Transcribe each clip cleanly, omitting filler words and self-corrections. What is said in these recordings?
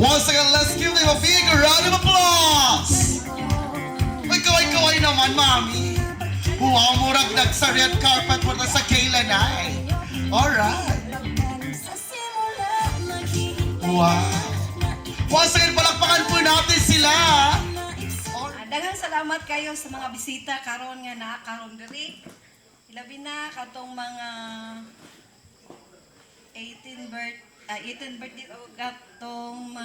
Once again, let's give them a big round of applause! Ikaw naman, Mami. Wow, murag sa red carpet mo na sa kailan ay. Alright. Wow. Once again, palakpakan po natin sila. Daghang salamat kayo sa mga bisita karon nga na karon diri. Ilabi na katong mga 18th birthday o katong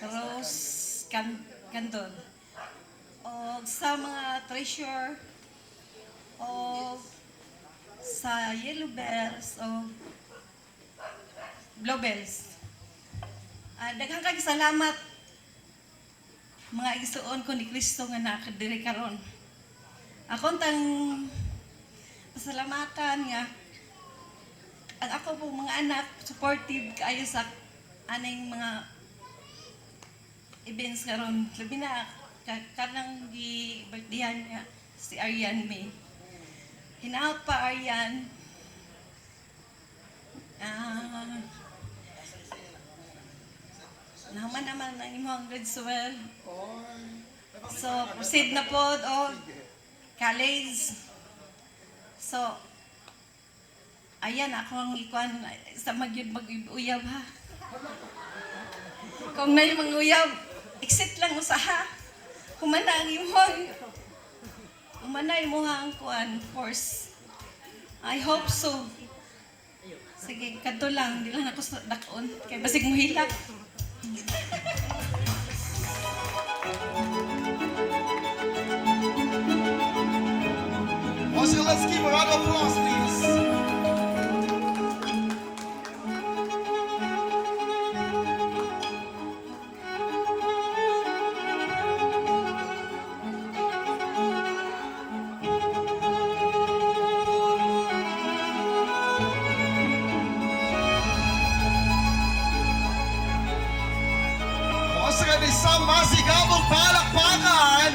Rose Canton. O sa mga treasure o sa Yellow Bells o Blue Bells. Daghang kayong salamat mga igsuon ko ni Kristo nga nakadiri karon. Akong tang pasalamatan nga ang ako pong mga anak supportive kaayo sa aning mga events karon. Labi na kanang gi-birthdayhan nga si Arian May. Hinaut pa Arian. Naman ang imong grade 12. So, proceed na po o college. So, ayan, ako ang ikuan sa mag-uyab ha. Kung na yung mag-uyab, exit lang usaha. Humana ang imong. Humana yung mga ang kuan, force. I hope so. Sige, kadto lang. Di lang ako sa dakon. Kaya basig mo hilak. Also, let's give a round of applause, please. Once again, isang masigabong palakpakan.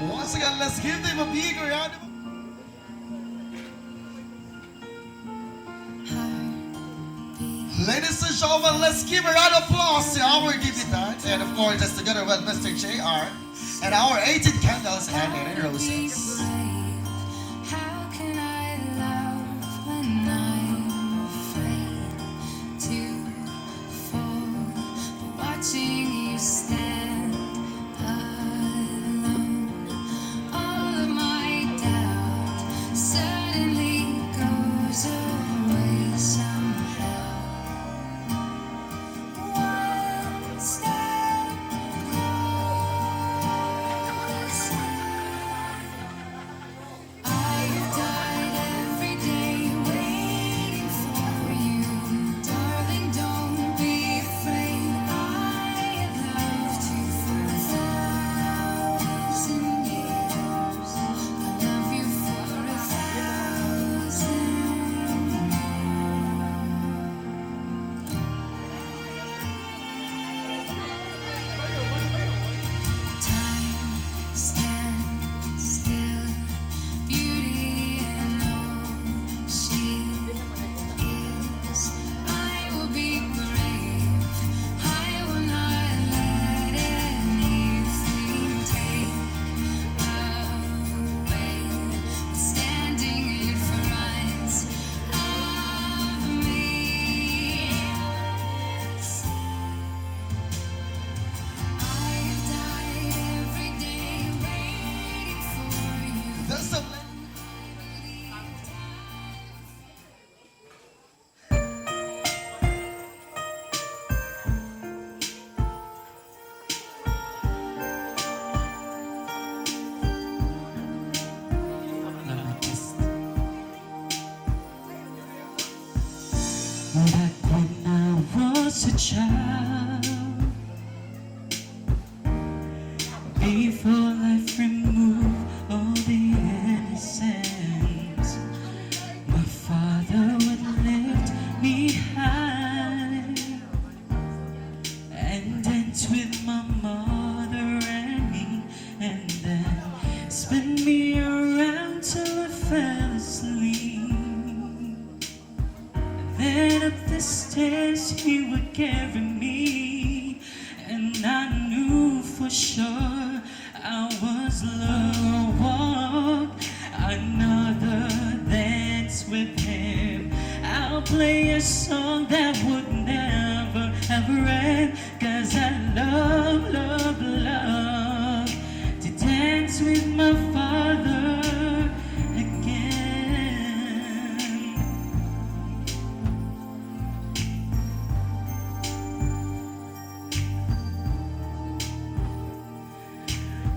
Once again, let's give them a big round of Ladies and gentlemen, let's give a round of applause to our dividend, and of course, that's together with Mr. JR, and our 18 candles and 18 roses. How can I love when I'm afraid to fall? Watching you stand alone, all of my doubt suddenly goes away somehow. One step closer. I've died every day waiting for you, darling. Don't be afraid. I a child, before life removed all the innocence, my father would lift me high and dance with my mother and me, and then spin me around till I fell asleep. Then up the stairs he would carry me, and I knew for sure I was loved. Walk another dance with him. I'll play a song that would never ever end, 'cause I love, love, love to dance with my father again.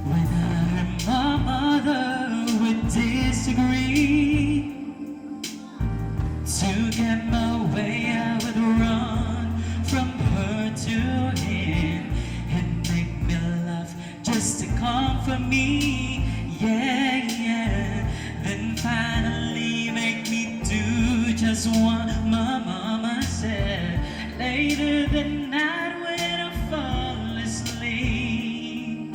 When I and my mother would disagree, to get my way I would run from her to him and make me laugh just to comfort me. Yeah, yeah. Then finally make me do just what my mama said. Later that night when I fall asleep,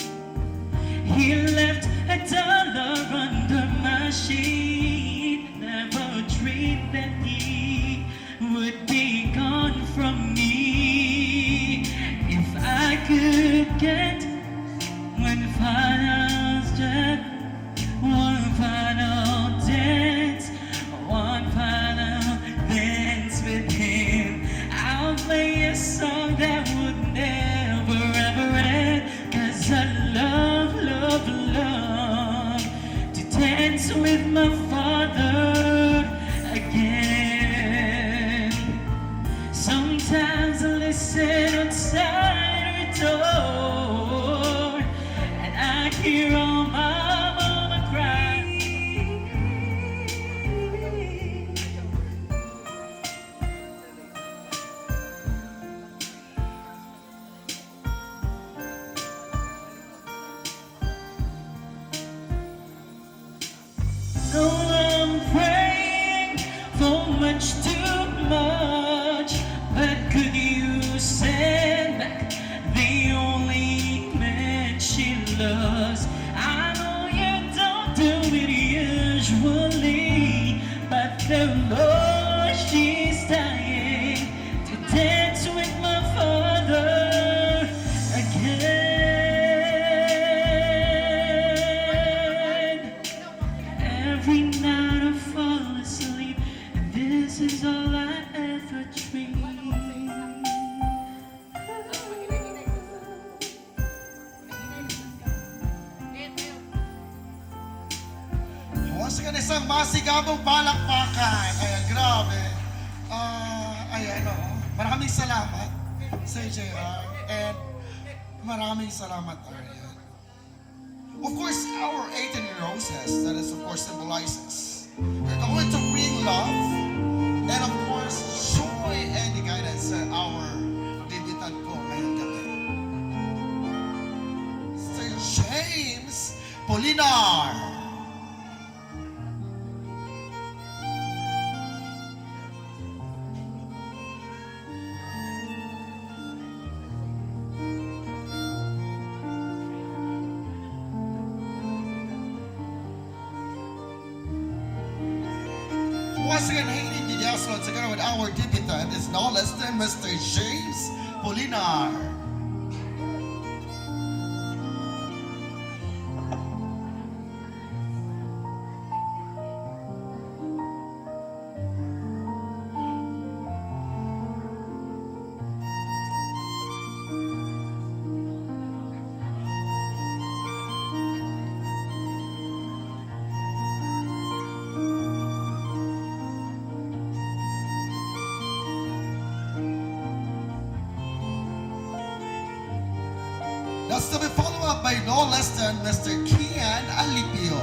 he left a dollar under my sheet. Never dreamed that he would be gone from me. If I could get one final step, one final dance, one final dance with him, I'll play a song that would never ever end, 'cause I love, love, love to dance with my father again. Sometimes I listen outside her door and I hear all my mama cry. No, I'm praying for much too much, but could you send back the only man she loves? I know you don't do it usually, but the Lord, she's dying to dance with my father again. Every night I fall asleep, and this is all I ever dream. Once again, isang masigabong palakpakan. Ayan, grabe. Ayan, maraming salamat sa JR. And maraming salamat, Arian. Of course, our 18 roses, that is of course symbolizes. We're going to bring love and of course joy and the guidance sa our debutant ko ngayong gabi. Sir James Polinar. Once again, Haiti Didiasco together with our debutant is no less than Mr. James Polinar. That's to be followed up by no less than Mr. Kian Alipio.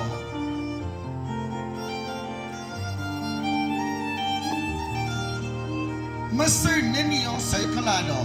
Mr. Nino Circulado.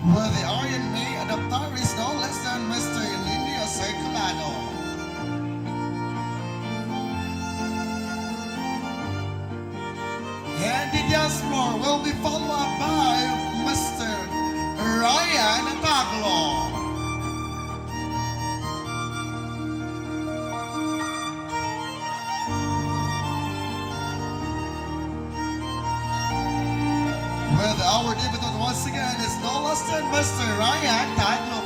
Well, the Aryan May adopter is no less than Mr. Nino Circulado. And the dance floor will be followed up by Mr. Ryan Taglo. With our debutant once again is no less than Mr. Ryan Tagloco.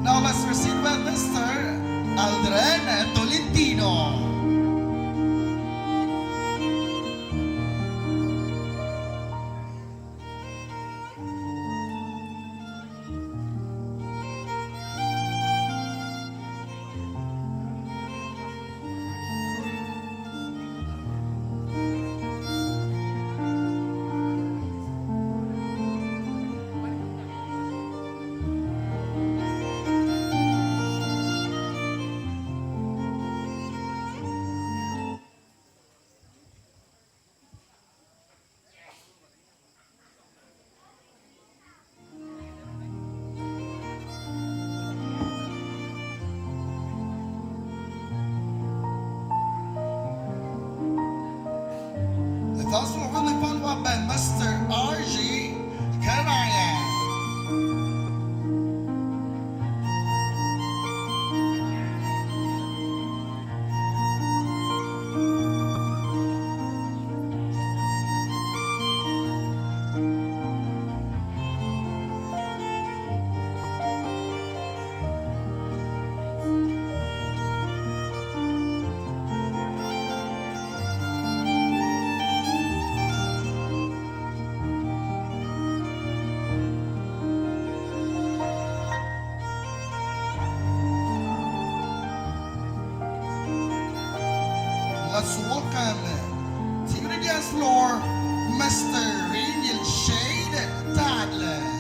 Now let's proceed with Mr. Aldren Tolentino. The dance floor will be followed up by Mr. R.G. Karayan. Let's welcome to the dance floor, Mr. Rainiel Shade Tadler.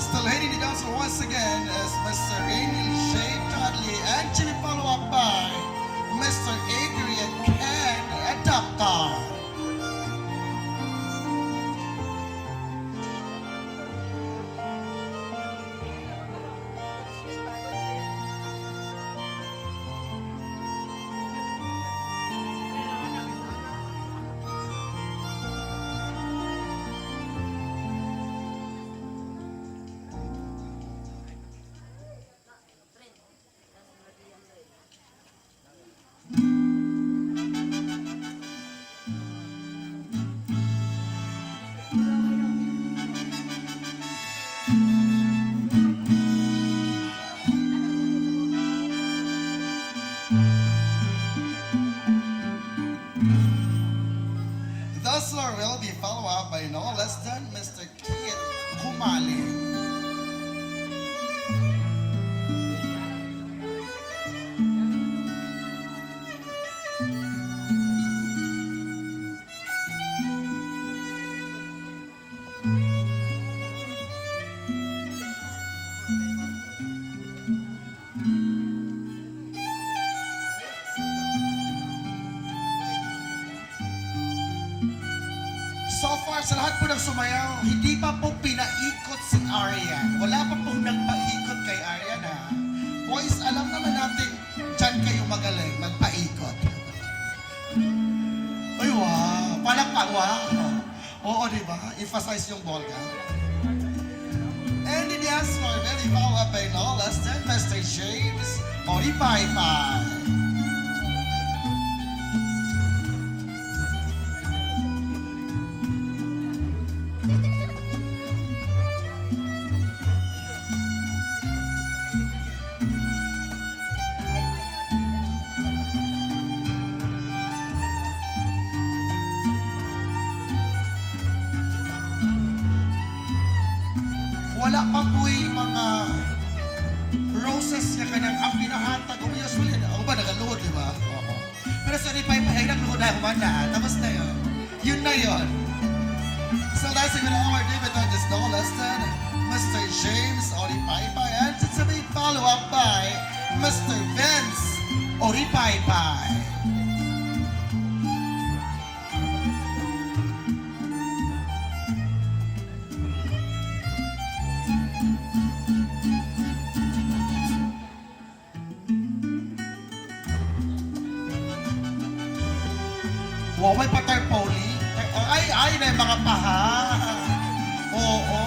Still heading the dance floor once again is Mr. Rainiel Shade Tadley and to be followed up by Mr. Adrian Ken Adaptar. Kumaling. So far, sa lahat po ng sumayaw, hindi pa po pinaikot si Arian. Wala pa po nagpaikot kay Arian, ha? Boys, alam naman natin, dyan kayo magaling, magpaikot. Ay, wow. Palakpak, wow. Oo, di ba? Emphasize yung bolga. And in the answer, very follow up by no less than Mr. James Oripaypay. Wala pa po yung mga roses niya kanang ang pinahatag ko usually. Ako ba nagaluhod, di ba? Oo. Pero sa Oripaypay, ay nagluhod na humana. Tapos na yun. Yun na yun. So that's it with our David on this no less than Mr. James Oripaypay. And it's a big follow-up by Mr. Vince Oripaypay. Wow, may patarpoli. Ay, na yung mga paha. Oo.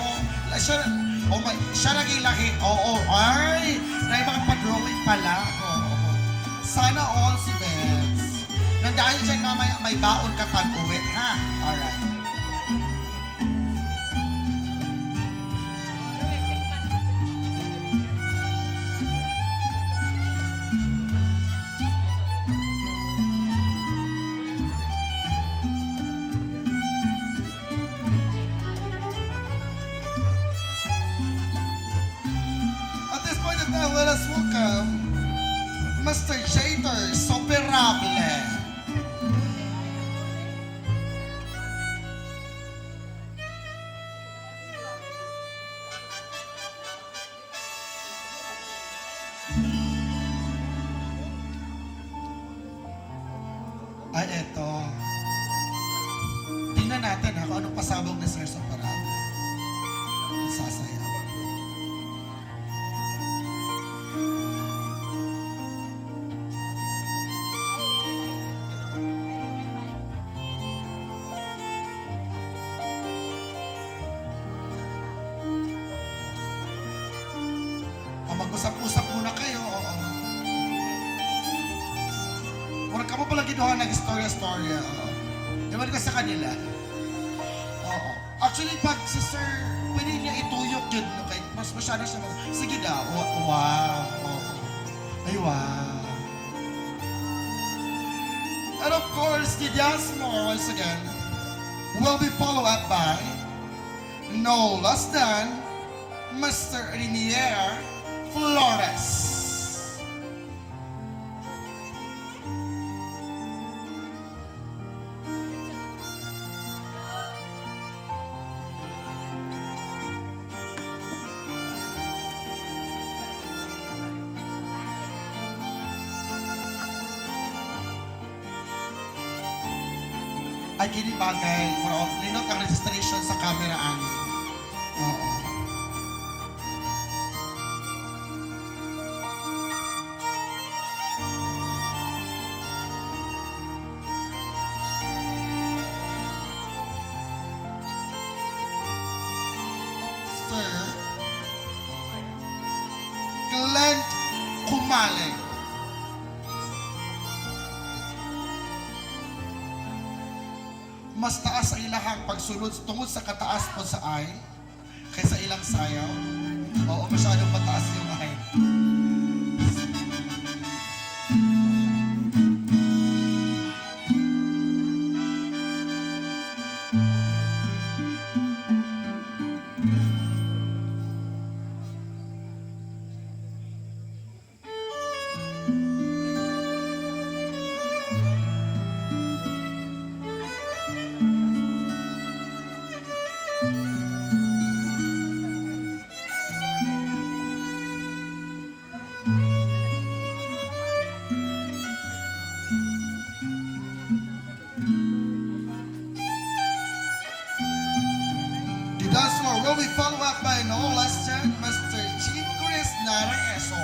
Siya naging laki. Oo, ay. Na yung mga pa-drawing pala. Oo. Sana all si Vince. Nang dahil dyan mamaya may baon ka pag-uwi, ha? Alright. Now let us welcome Mr. Jater Soperable. Ay, eto. Tingnan natin ha kung anong pasabog ni Sir Soperable. Sasayaw. Mag-usap-usap muna kayo. Mura ka mo pala ginawa nag-istorya-storya. Diba ka sa kanila? Oo. Actually, pag si Sir, pwede niya ituyok yun. Okay? Mas masyado siya. Sige daw. Wow. Oo. Ay, wow. And of course, the dance more once again will be followed up by no less than Mr. Rinier Flores. Ay, kini bagay. Ninot ang registration sa camera ani. Oo. Sir Glenn Kumaling. Mas taas ang ilahang pagsunod tungod sa kataas po sa ay kaysa ilang sayaw. Oo, masyadong mataas yung ay. will be followed up by no less than Mr. Chief Chris Narayeso.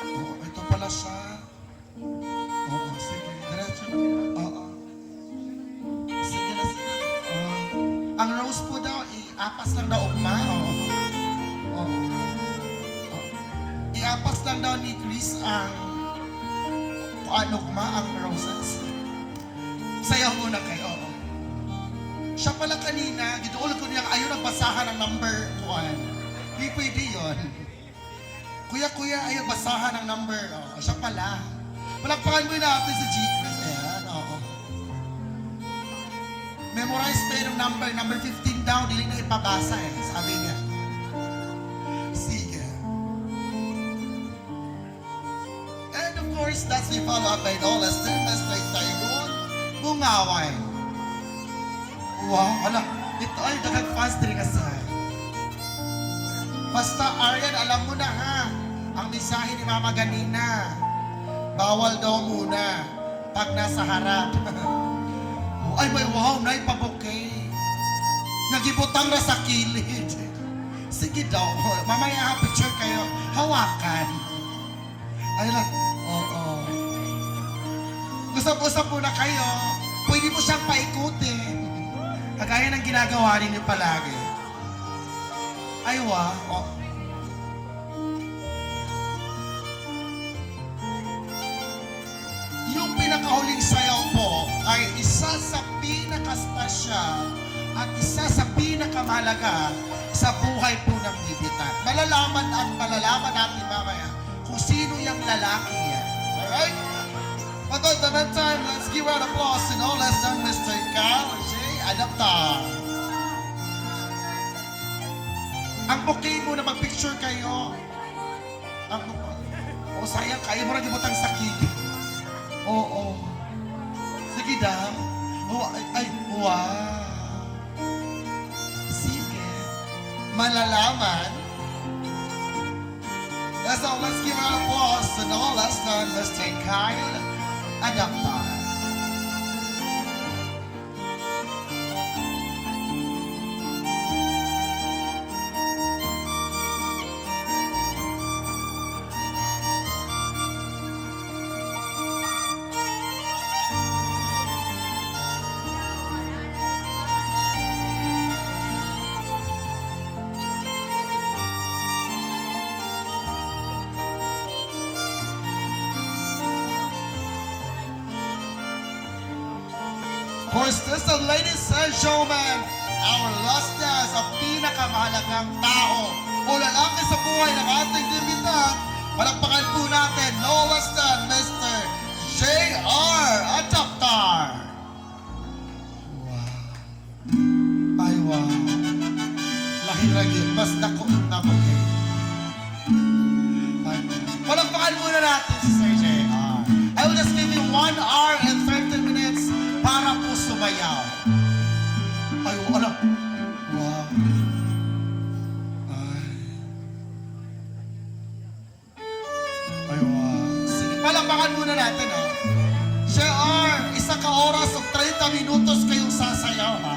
Oh, ito pala siya. Oo, sige. Diretso. Oo. Sige na, sige. Ang rose po daw, iapas lang daw ugma. Oo. Oo. Iapas lang daw ni Chris ang ugma, ang roses. Sayaw muna kayo. Oo. Siya pala kanina, gituulog ko niya, ayaw nagbasahan ng number 1. Di pwede yun. Kuya, ayaw basahan ng number. Oo, siya pala. Palakpakan mo natin si G. Chris. Ayan, oo. Memorize pa yung number 15 daw, dili na ipabasa eh, sabi niya. Sige. And of course, that's the follow-up by no less than Mr. Tyrone Bungaway. Wow, ala, ito ay dagat fast rin kasi. Basta, Aryan, alam mo na ha, ang mensahe ni Mama ganina, bawal daw muna pag nasa harap. Ay, may wow, na ipabuke. Nagibutang na sa kilid. Sige daw, mamaya picture kayo, hawakan. Ay lang, oo. Usap-usap muna kayo, pwede mo siyang paikutin. Kagaya ng ginagawa ninyo palagi. Ay, wow. Yung pinakahuling sayaw po ay isa sa pinakastasya at isa sa pinakamahalaga sa buhay po ng bibitan. Malalaman natin mamaya kung sino yung lalaki yan. Alright? But at the meantime, let's give round of applause to no less than Mr. Carl J. Adaptar. Ang bouquet mo na mag-picture kayo. Ang o sayang, kayo mo na gibutang sa kilid. Oo. Sige daw. Oh, ay, wow. Sige. Malalaman. That's all. Let's give our applause to no less than Mr. Kyle Adaptar. Of course, this is ladies and gentlemen, our last dance sa pinakamahalagang tao o lalaki sa buhay ng ating dibitan. Palakpakan po natin, no less than Mr. J.R. Adaptar. Wow. Ay, wow. Lahiragin, mas nako kayo. Palakpakan muna natin si Sir J.R. I will just give you 1 hour and 30 minutes para po sumayaw. Ay, wala. Wow. Ay, wow. Sige, palakpakan muna natin, ha. JR, 1 oras o 30 minutos kayong sasayaw, ha.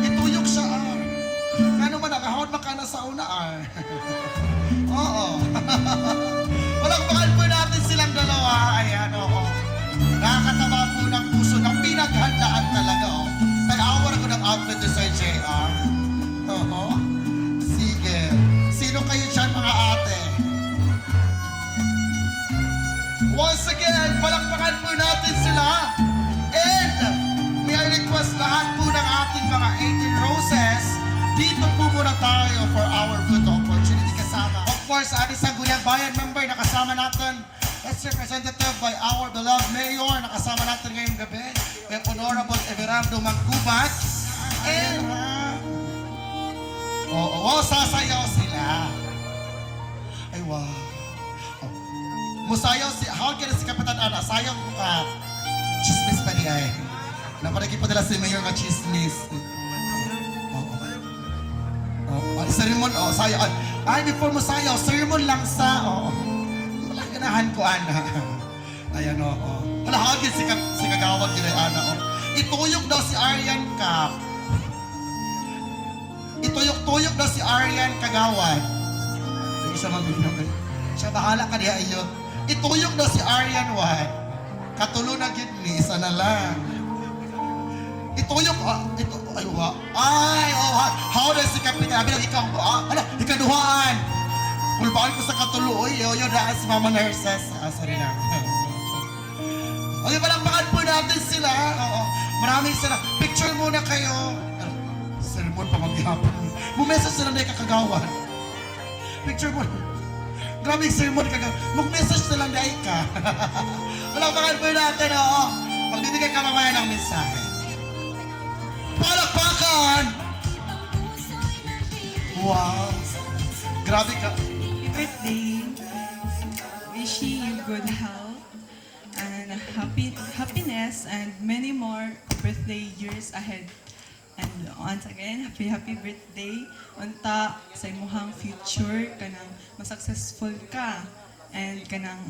Ituyok siya, ah. Kano man, nakahod makana sa una, ah. Oo. Palakpakan po natin silang dalawa. Ayan, oo. Nakakataba po ng puso ng pinaghandaan talaga, oh. Tag-awar ko ng outfit ni Sir JR. Oo. Sige. Sino kayo dyan, mga ate? Once again, palakpakan po natin sila. And may I request lahat po ng ating mga 18 roses dito Doon po muna tayo for our food opportunity kasama. Of course, ating Sangguniang Bayan member na kasama natin. That's representative by our beloved mayor na kasama natin ngayong gabi. By Honorable Everardo Magkubat. And, sasayaw sila. Ay, wow. Oh. Musayaw si, how can si Kapitan Ana? Sayaw ko ka. Chismis pa niya eh. Napariki po nila si Mayor nga chismis. Sermon, sayaw. Ay, before mo sayaw, sermon lang sa, wala ganahan ko, Ana. Ayan, wala hagin si Kagawad yun, Ana, Ituyok daw si Arian Cap. Ituyok daw si Arian Kagawad. Hindi siya magbibigyan. Siya bahala ka diya iyo. Ituyok daw si Arian Wad. Katulo na gid ni, isa na lang. Ituyok, how does si Kapitan? Abi ikaw, ikaduhaan. Kulbaan ko sa katulo, yo, daan si Mama Nurses. Sorry na. Okay, palakpakan po natin sila. Maraming sila. Picture muna kayo. Sermon pa maghihapon. Mumessage sila na kakagawan. Picture mo. Grabe yung sermon kagawan. Mag-message sila na ka. Palakpakan po natin, Magbibigay ka mamaya ng mensahe. Palakpakan! Wow! Grabe ka. Happy birthday. Wishing you good health and happiness and many more birthday years ahead. And once again, happy birthday. Unta sa imuhang future kanang masuccessful ka and kanang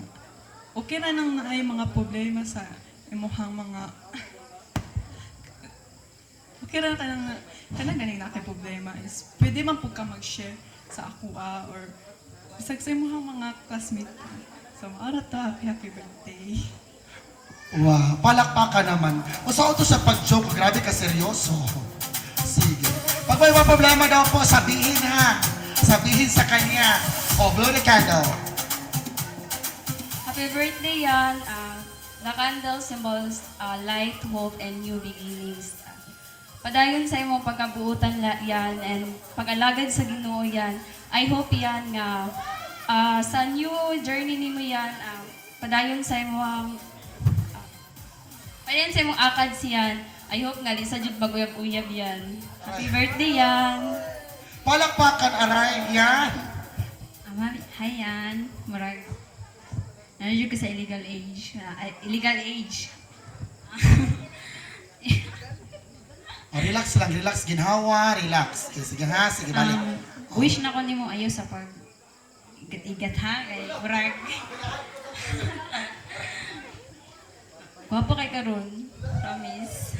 okay ra nang naay mga problema sa imuhang mga okay ra kanang ganing na kay problema is pwede man pud ka mag-share sa ako or bisag sa imuhang mga classmate ka. So maara ta, happy birthday. Wow, palakpakan naman. Usaw to sa pag-joke, grabe ka seryoso. Sige. Pag may mga problema daw po, sabihin ha. Sabihin sa kanya. Blow the candle. Happy birthday, Yan. The candle symbols light, hope, and new beginnings. Padayon sa imong pagkabuutan yan and pag-alagad sa Ginoo yan. I hope yan nga sa new journey nimo yan, padayon sa imong akad siyan. I hope nga di sa jud baguyab-uyab yan. Happy birthday, Yan. Palakpakan, aray, yan. Hi, Yan. Murag nandiyo ka sa illegal age. Illegal age. Relax lang, relax. Ginhawa, relax. Sige ha, sige balik. Wish na ko nimo ayo sa pag igat-igat ha kay murag. Gwapo kay karon, promise.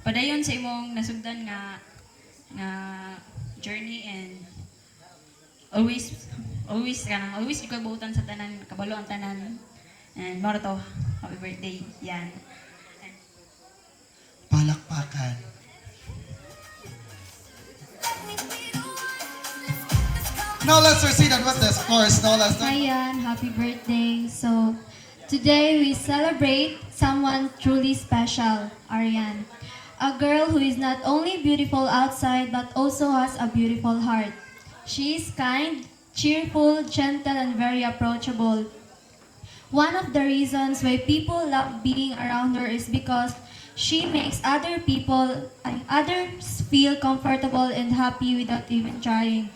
Padayon sa imong nasugdan nga journey and always ikaw buutan sa tanan, kabalo ang tanan. And moro to, happy birthday, Yan. Palakpakan. Now let's proceed on with this course. Now let's Hi, Yan. Happy birthday. So, today we celebrate someone truly special, Ariane. A girl who is not only beautiful outside but also has a beautiful heart. She is kind, cheerful, gentle, and very approachable. One of the reasons why people love being around her is because she makes others feel comfortable and happy without even trying.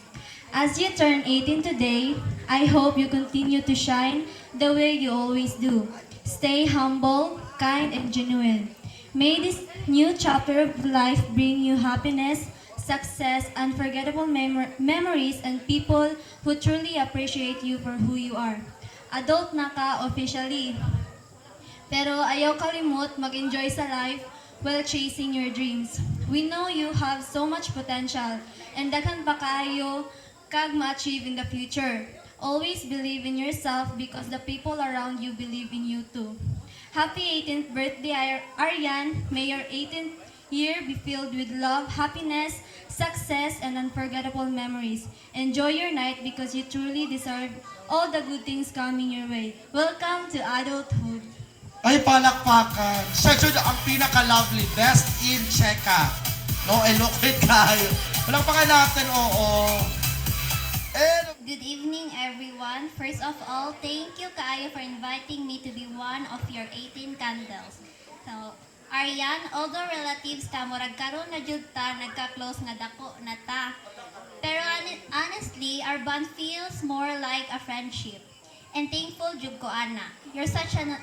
As you turn 18 today, I hope you continue to shine the way you always do. Stay humble, kind, and genuine. May this new chapter of life bring you happiness, success, unforgettable memories, and people who truly appreciate you for who you are. Adult na ka officially. Pero ayaw kalimot mag-enjoy sa life while chasing your dreams. We know you have so much potential and daghan pa kaayo kag ma-achieve in the future. Always believe in yourself because the people around you believe in you too. Happy 18th birthday, Ariane. May your 18th year be filled with love, happiness, success, and unforgettable memories. Enjoy your night because you truly deserve all the good things coming your way. Welcome to adulthood. Ay, palakpakan. Siya ang pinaka-lovely. Best in Cheka. Oh, eloquent kayo. Walang pa natin, oo. And, Good evening, everyone. First of all, thank you, Kaayo, for inviting me to be one of your 18 candles. So, Arian, although relatives ta, murag karon na jud ta, nagka-close nga dako na ta. Pero honestly, our bond feels more like a friendship. And thankful jud ko, Ana. You're such an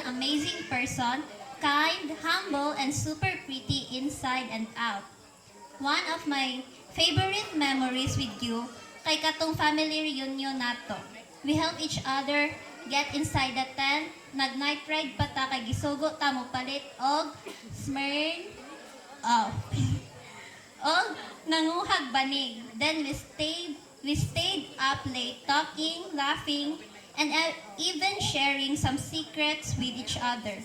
amazing person, kind, humble, and super pretty inside and out. One of my favorite memories with you kay katong family reunion nato. We help each other get inside the tent, nag-night ride pa ta kay gisugo ta mo palit og smern og nanguhag banig. Then we stayed up late talking, laughing, and even sharing some secrets with each other.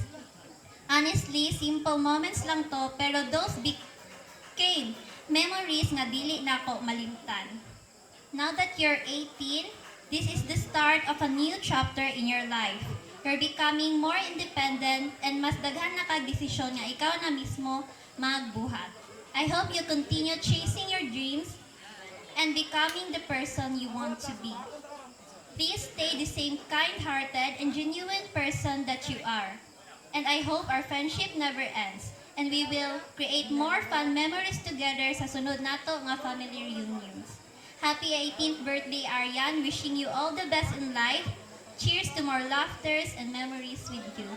Honestly, simple moments lang to, pero those became memories nga dili na ko malimtan. Now that you're 18, this is the start of a new chapter in your life. You're becoming more independent and mas daghan na kag desisyon nga ikaw na mismo magbuhat. I hope you continue chasing your dreams and becoming the person you want to be. Please stay the same kind-hearted and genuine person that you are. And I hope our friendship never ends. And we will create more fun memories together sa sunod nato nga family reunions. Happy 18th birthday, Arian. Wishing you all the best in life. Cheers to more laughters and memories with you.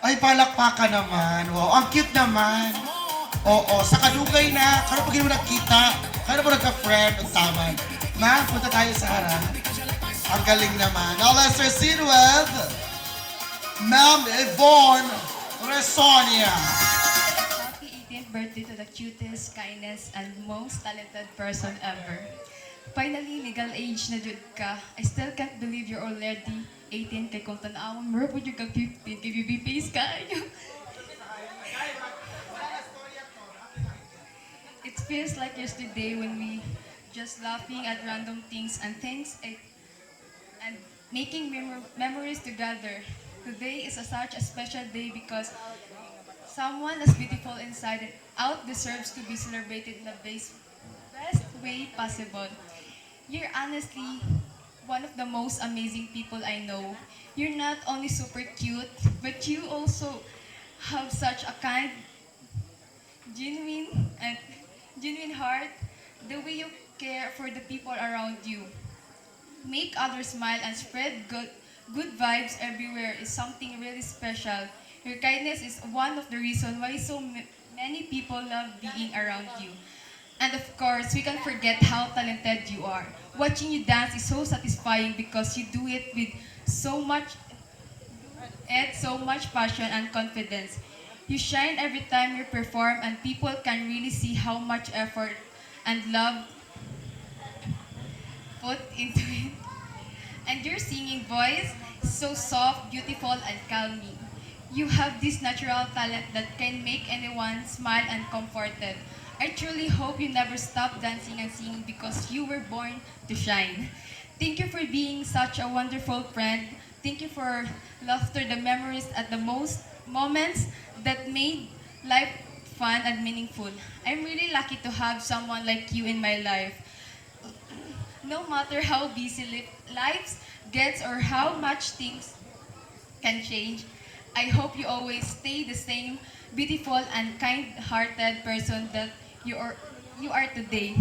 ay, palakpakan naman. Wow, ang cute naman. Oo, sa kadugay na, kano pag mo nakita, kano mo nagka-friend, ang taman. Ma, punta tayo sa harap. Ang galing naman. Now let's proceed with Ma'am Yvonne Resonia. Happy 18th birthday to the cutest, kindest, and most talented person ever. Finally, legal age na jud ka. I still can't believe you're already 18 kay kung tanawon mo po jud ka 15 kay baby face ka. It feels like yesterday when we just laughing at random things and and making memories together. Today is such a special day because someone as beautiful inside and out deserves to be celebrated in the best way possible. You're honestly one of the most amazing people I know. You're not only super cute, but you also have such a kind, genuine heart. The way you care for the people around you, make others smile and spread good vibes everywhere is something really special. Your kindness is one of the reasons why so many people love being around you. And of course, we can't forget how talented you are. Watching you dance is so satisfying because you do it with so much passion and confidence. You shine every time you perform and people can really see how much effort and love put into it. And your singing voice is so soft, beautiful, and calming. You have this natural talent that can make anyone smile and comforted. I truly hope you never stop dancing and singing because you were born to shine. Thank you for being such a wonderful friend. Thank you for laughter, the memories at the most moments that made life fun and meaningful. I'm really lucky to have someone like you in my life. No matter how busy lives gets or how much things can change, I hope you always stay the same beautiful and kind-hearted person that you are today.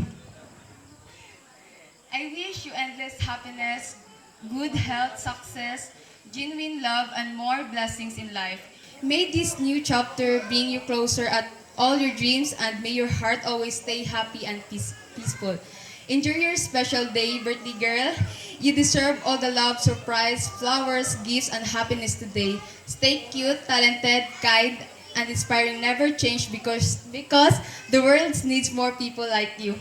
I wish you endless happiness, good health, success, genuine love, and more blessings in life. May this new chapter bring you closer at all your dreams and may your heart always stay happy and peaceful. Enjoy your special day, birthday girl. You deserve all the love, surprise, flowers, gifts, and happiness today. Stay cute, talented, kind, and inspiring. Never change because the world needs more people like you.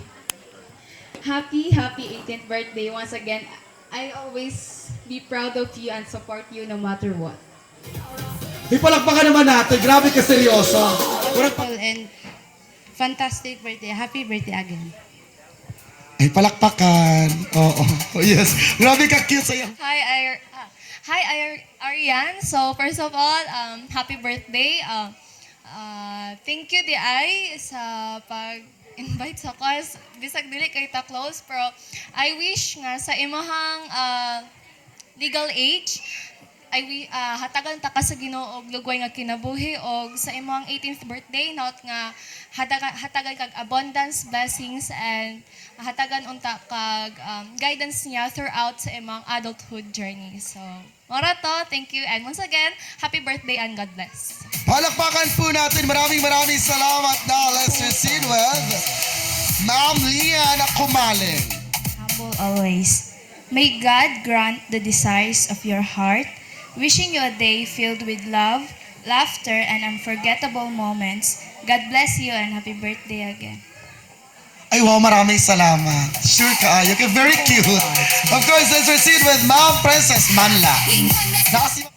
Happy 18th birthday once again. I always be proud of you and support you no matter what. Ipalakpakan naman natin. Grabe ka seryoso. And fantastic birthday. Happy birthday again. Ay, palakpakan. Oo. Oh, yes. Grabe ka cute sa'yo. Hi, Arian. So first of all, happy birthday. Thank you di ay sa pag-invite sa class. Bisag dili kay ta close pero I wish nga sa imahang legal age hatagan ta ka sa Ginoo og lugway nga kinabuhi og sa imong 18th birthday not nga hatagan kag abundance, blessings and hatagan unta kag guidance niya throughout sa imong adulthood journey. So, mora to, thank you and once again, happy birthday and God bless. Palakpakan po natin. Maraming salamat na. Let's proceed with Ma'am Lian Kumaling. Humble always. May God grant the desires of your heart, wishing you a day filled with love, laughter, and unforgettable moments. God bless you and happy birthday again. Ay, wow, maraming salamat. Sure ka, you're very cute. Of course, let's proceed with Ma'am Princess Manla. Nakasi-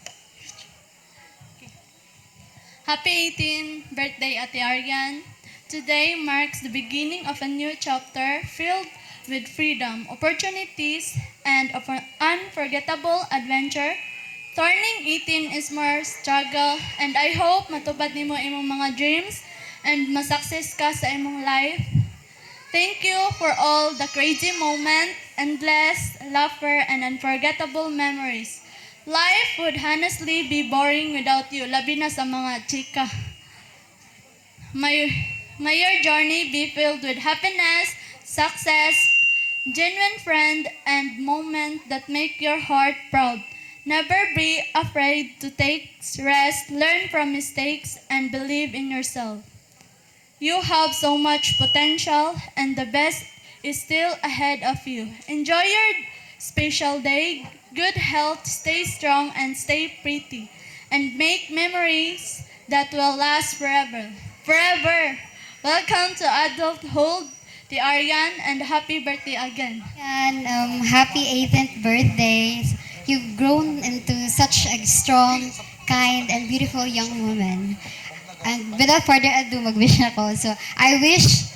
Happy 18th birthday, Ate Arian. Today marks the beginning of a new chapter filled with freedom, opportunities, and unforgettable adventure. Turning 18 is more struggle, and I hope matupad nimo imong mga dreams and masuccess ka sa imong life. Thank you for all the crazy moments, endless laughter, and unforgettable memories. Life would honestly be boring without you, labi na sa mga chika. May your journey be filled with happiness, success, genuine friend, and moments that make your heart proud. Never be afraid to take rest, learn from mistakes, and believe in yourself. You have so much potential, and the best is still ahead of you. Enjoy your special day, good health, stay strong, and stay pretty, and make memories that will last forever. Forever! Welcome to adulthood, the Arian, and happy birthday again. And happy 18th birthday. You've grown into such a strong, kind, and beautiful young woman. And without further ado, mag-wish na ako. So, I wish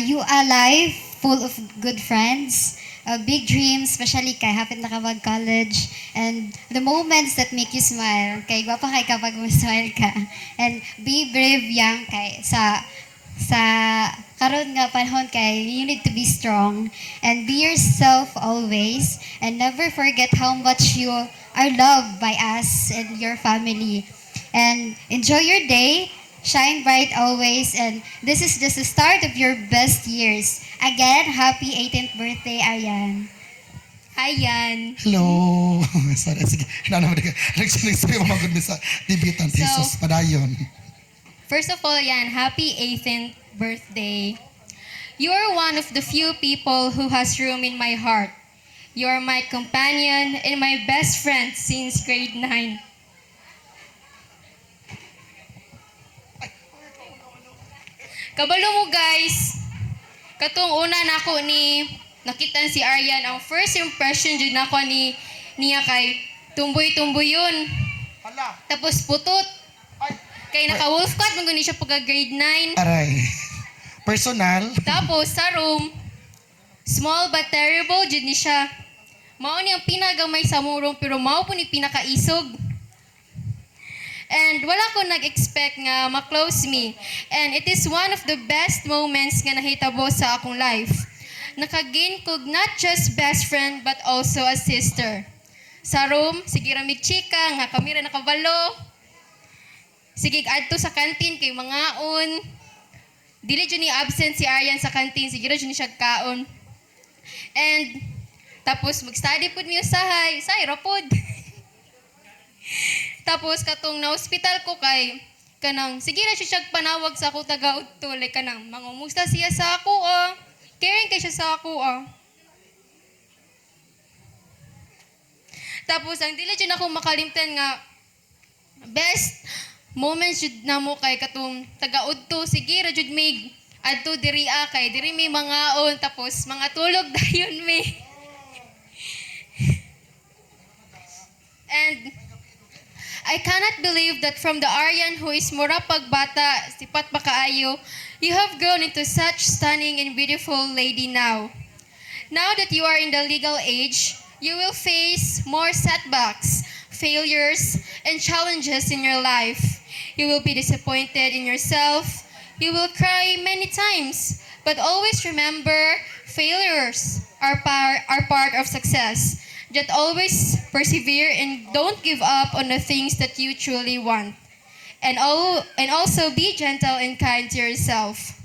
you a life full of good friends, big dreams, especially kay hapit na ka mag-college, and the moments that make you smile. Kay gwapa kay kapag mag-smile ka. And be brave young kay sa karon nga panahon kay you need to be strong and be yourself always and never forget how much you are loved by us and your family. And enjoy your day, shine bright always, and this is just the start of your best years. Again, happy 18th birthday, Arian. Hi, Yan. Hello. Sorry, sige. Hinanaman ka. Nagsabi mo mga good sa debutant Jesus. Padayon. First of all, Yan, happy 18th birthday. You are one of the few people who has room in my heart. You are my companion and my best friend since grade 9. Kabalo mo guys, katong una nako ni nakita si Arian, ang first impression jud nako niya kay tumboy-tumboy yun. Tapos putot. Kay naka-wolf cut, mag siya pagka grade 9. Aray. Personal. Tapos sa room, small but terrible, jud ni siya. Mao ni ang pinagamay sa murong, pero mao po ni pinakaisog. And wala ko nag-expect nga ma-close me. And it is one of the best moments nga nahitabo sa akong life. Nakagain ko not just best friend, but also a sister. Sa room, sige ramig chika, nga kami ra nakabalo. Sige, adto sa kantin kay mangaon. Dili dyan ni absent si Arian sa kantin. Sige dyan ni siya kaon. And, tapos mag-study po mi usahay. Usahay, rapod. Tapos, katong na-hospital ko kay, kanang, sige na siya panawag sa ako taga-udto. Like, kanang, mangumusta siya sa ako, caring kay siya sa ako, Tapos, ang dili dyan ako makalimtan nga, best moments jud na mo kay katong taga-udto, sige ra jud mig adto diri kay diri may mangaon tapos mga tulog dayon mi. And I cannot believe that from the Arian who is mura pagbata, sipat pa kaayo, you have grown into such stunning and beautiful lady now. Now that you are in the legal age, you will face more setbacks, failures, and challenges in your life. You will be disappointed in yourself. You will cry many times. But always remember, failures are part of success. Just always persevere and don't give up on the things that you truly want. And also be gentle and kind to yourself.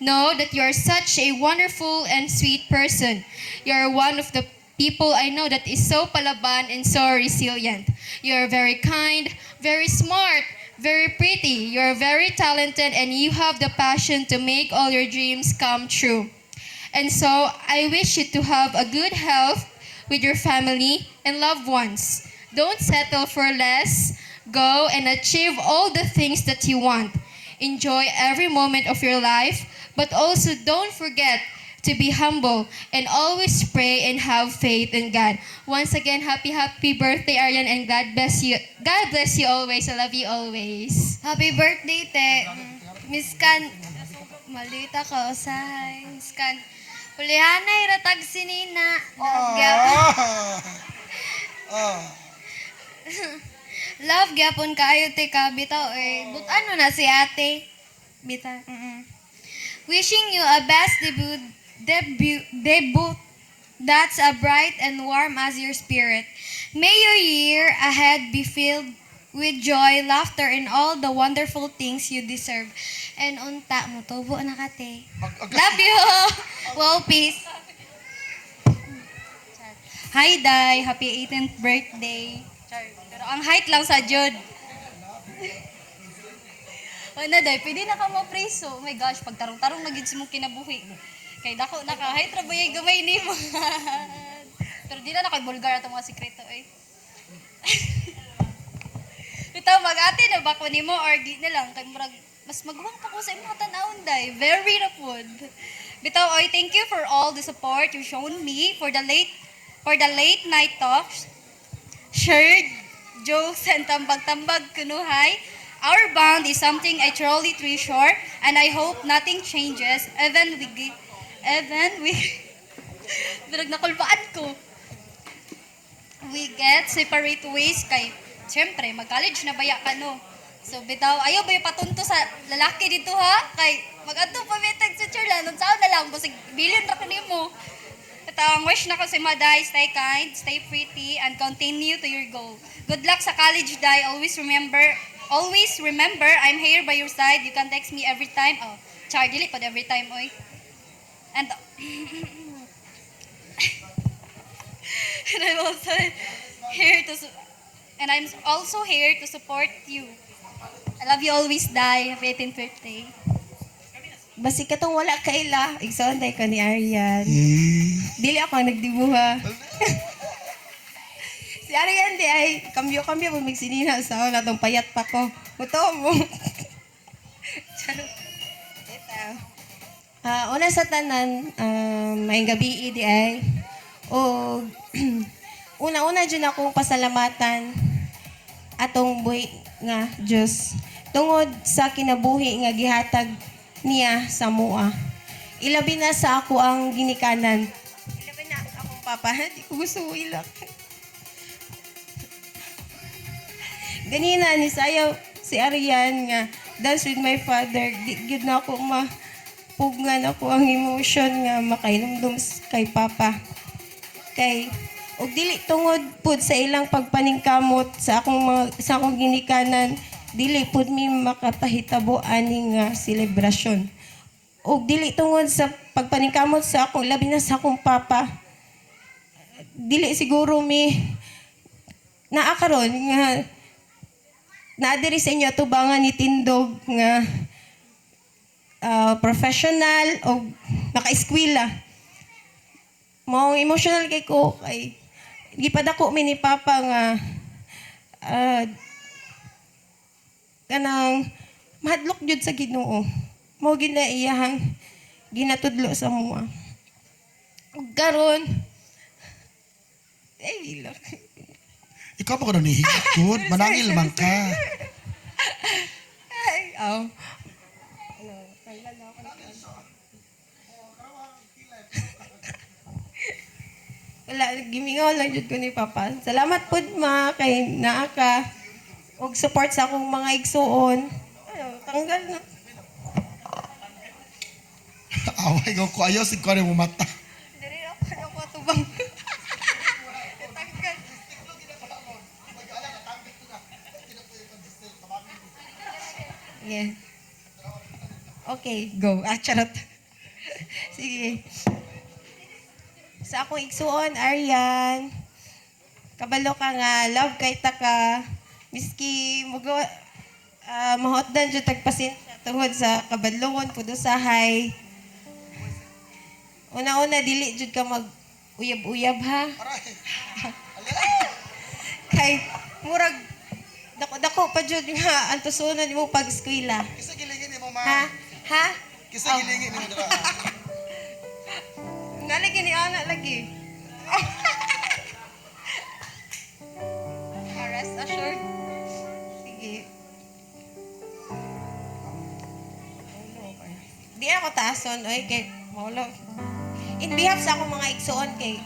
Know that you are such a wonderful and sweet person. You are one of the people I know that is so palaban and so resilient. You are very kind, very smart, very pretty. You are very talented and you have the passion to make all your dreams come true. And so I wish you to have a good health with your family and loved ones. Don't settle for less. Go and achieve all the things that you want. Enjoy every moment of your life, but also don't forget to be humble and always pray and have faith in God. Once again, happy birthday, Aryan, and God bless you. God bless you always. I love you always. Happy birthday, te. Miss Kan, malita ka, usahay. Miss Kan, hulihanay, ratag sinina. Love, gyapon kayo, te, ka, bitaw, eh. But ano na si ate? Bita. Wishing you a best debut that's a bright and warm as your spirit. May your year ahead be filled with joy, laughter, and all the wonderful things you deserve. And unta mo, tubo na ka, te. Love you! Well, peace. Hi, Day. Happy 18th birthday. Pero ang height lang sa Jud. Ano, Day? Pwede na ka ma-praise. Oh my gosh, pagtarong-tarong na gid si mong kinabuhi. Kay dako na ka, height ra ba yung gamay ni mo? Pero di na kay bulgar atong mga sikreto, eh. Ito, mag-ate na ba ko ni mo or di na lang? Kay murag, mas magwang pa ko sa imong tanawon, Day. Very rapod. Bitaw, oy, thank you for all the support you've shown me for the late night talks, shared jokes, and tambag-tambag kunuhay. Our bond is something I truly treasure, and I hope nothing changes, even we nakulpaan ko. We get separate ways kay, siyempre, mag-college na baya ka, no? So, bitaw, ayaw ba yung patunto sa lalaki dito, ha? Kay, mag-atong pamitag sa churla, nung saan na lang, busig billion ra ko nimo. Ito, ang wish na ko si Maday, stay kind, stay pretty, and continue to your goal. Good luck sa college, Day. Always remember, I'm here by your side. You can text me every time. Oh, char, dili pod every time, oy. And, I'm also here to support you. I love you always, Day. Happy 18th birthday. Basi ka tong wala kaila. Igsoonday ka ni Aryan. Dili ako ang nagdibuha. Si Aryan di ay kambyo-kambyo pag magsinina sa ako natong payat pa ko. Muto mo. Ito. Una sa tanan, may gabi di ay. O una-una dyan akong pasalamatan atong buhi nga Diyos. Tungod sa kinabuhi nga gihatag niya sa mua. Ilabi na sa ako ang ginikanan. Ilabi na akong papa. Hindi ko gusto mo ilak. Ganina ni sayaw si Arian nga dance with my father. Gid na ako mapugngan ako ang emotion nga makainumdum kay papa. Kay og dili tungod pud sa ilang pagpaningkamot sa akong ginikanan, dili pud mi makapahitabo ani nga selebrasyon. Og dili tungod sa pagpaningkamot sa akong labi na sa akong papa, dili siguro mi naakaron nga naadiri sa inyo tubangan ni Tindog nga professional o naka-eskwela. Mao emotional kay ko kay gipadako mi ni papa nga kanang mahadlok jud sa Ginoo. Mao gid na iyang ginatudlo sa mua. Ug karon ay ilok. Ikaw pa ko na nihigod. Manangil man ka. Ay, aw. Wala, gimingaw lang jud ko ni Papa. Salamat pud ma kay naa ka. og support sa akong mga igsuon. Ano, tanggal na. Away ko ayaw si ko mo mata. Diri ako tubang. Tanggal. Yeah. Okay, go. Charot. Sige. Sa akong igsuon, Arian, kabalo ka nga, love kay ta ka, miski mahotdan dyan tagpasensya tungod sa kabadlongon po usahay. Una-una, dili dyan ka mag-uyab-uyab, ha? Kay, murag, dako pa dyan nga, ang tusunan mo pag-eskwela. Kisa gilingin mo, ma. Ha? Ha? Kisa gilingin mo dira. Nalagi ni Ana lagi. Rest assured. Sige. Di ako taason, oy, kay maulo. In behalf sa akong mga igsuon kay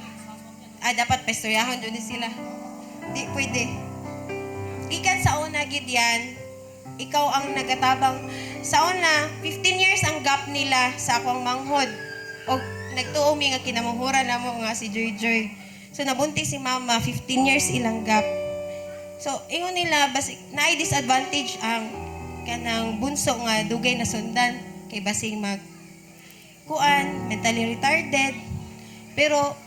dapat pestoyahon doon sila. Di pwede. Gikan sa una gid yan, ikaw ang nagatabang sa una 15 years ang gap nila sa akong manghod. O nagtuo mi nga kinamuhura na mo nga si Joy Joy. So nabuntis si mama 15 years ilang gap. So ingon nila basig naay disadvantage ang kanang bunso nga dugay na sundan kay basing mag kuan mentally retarded. Pero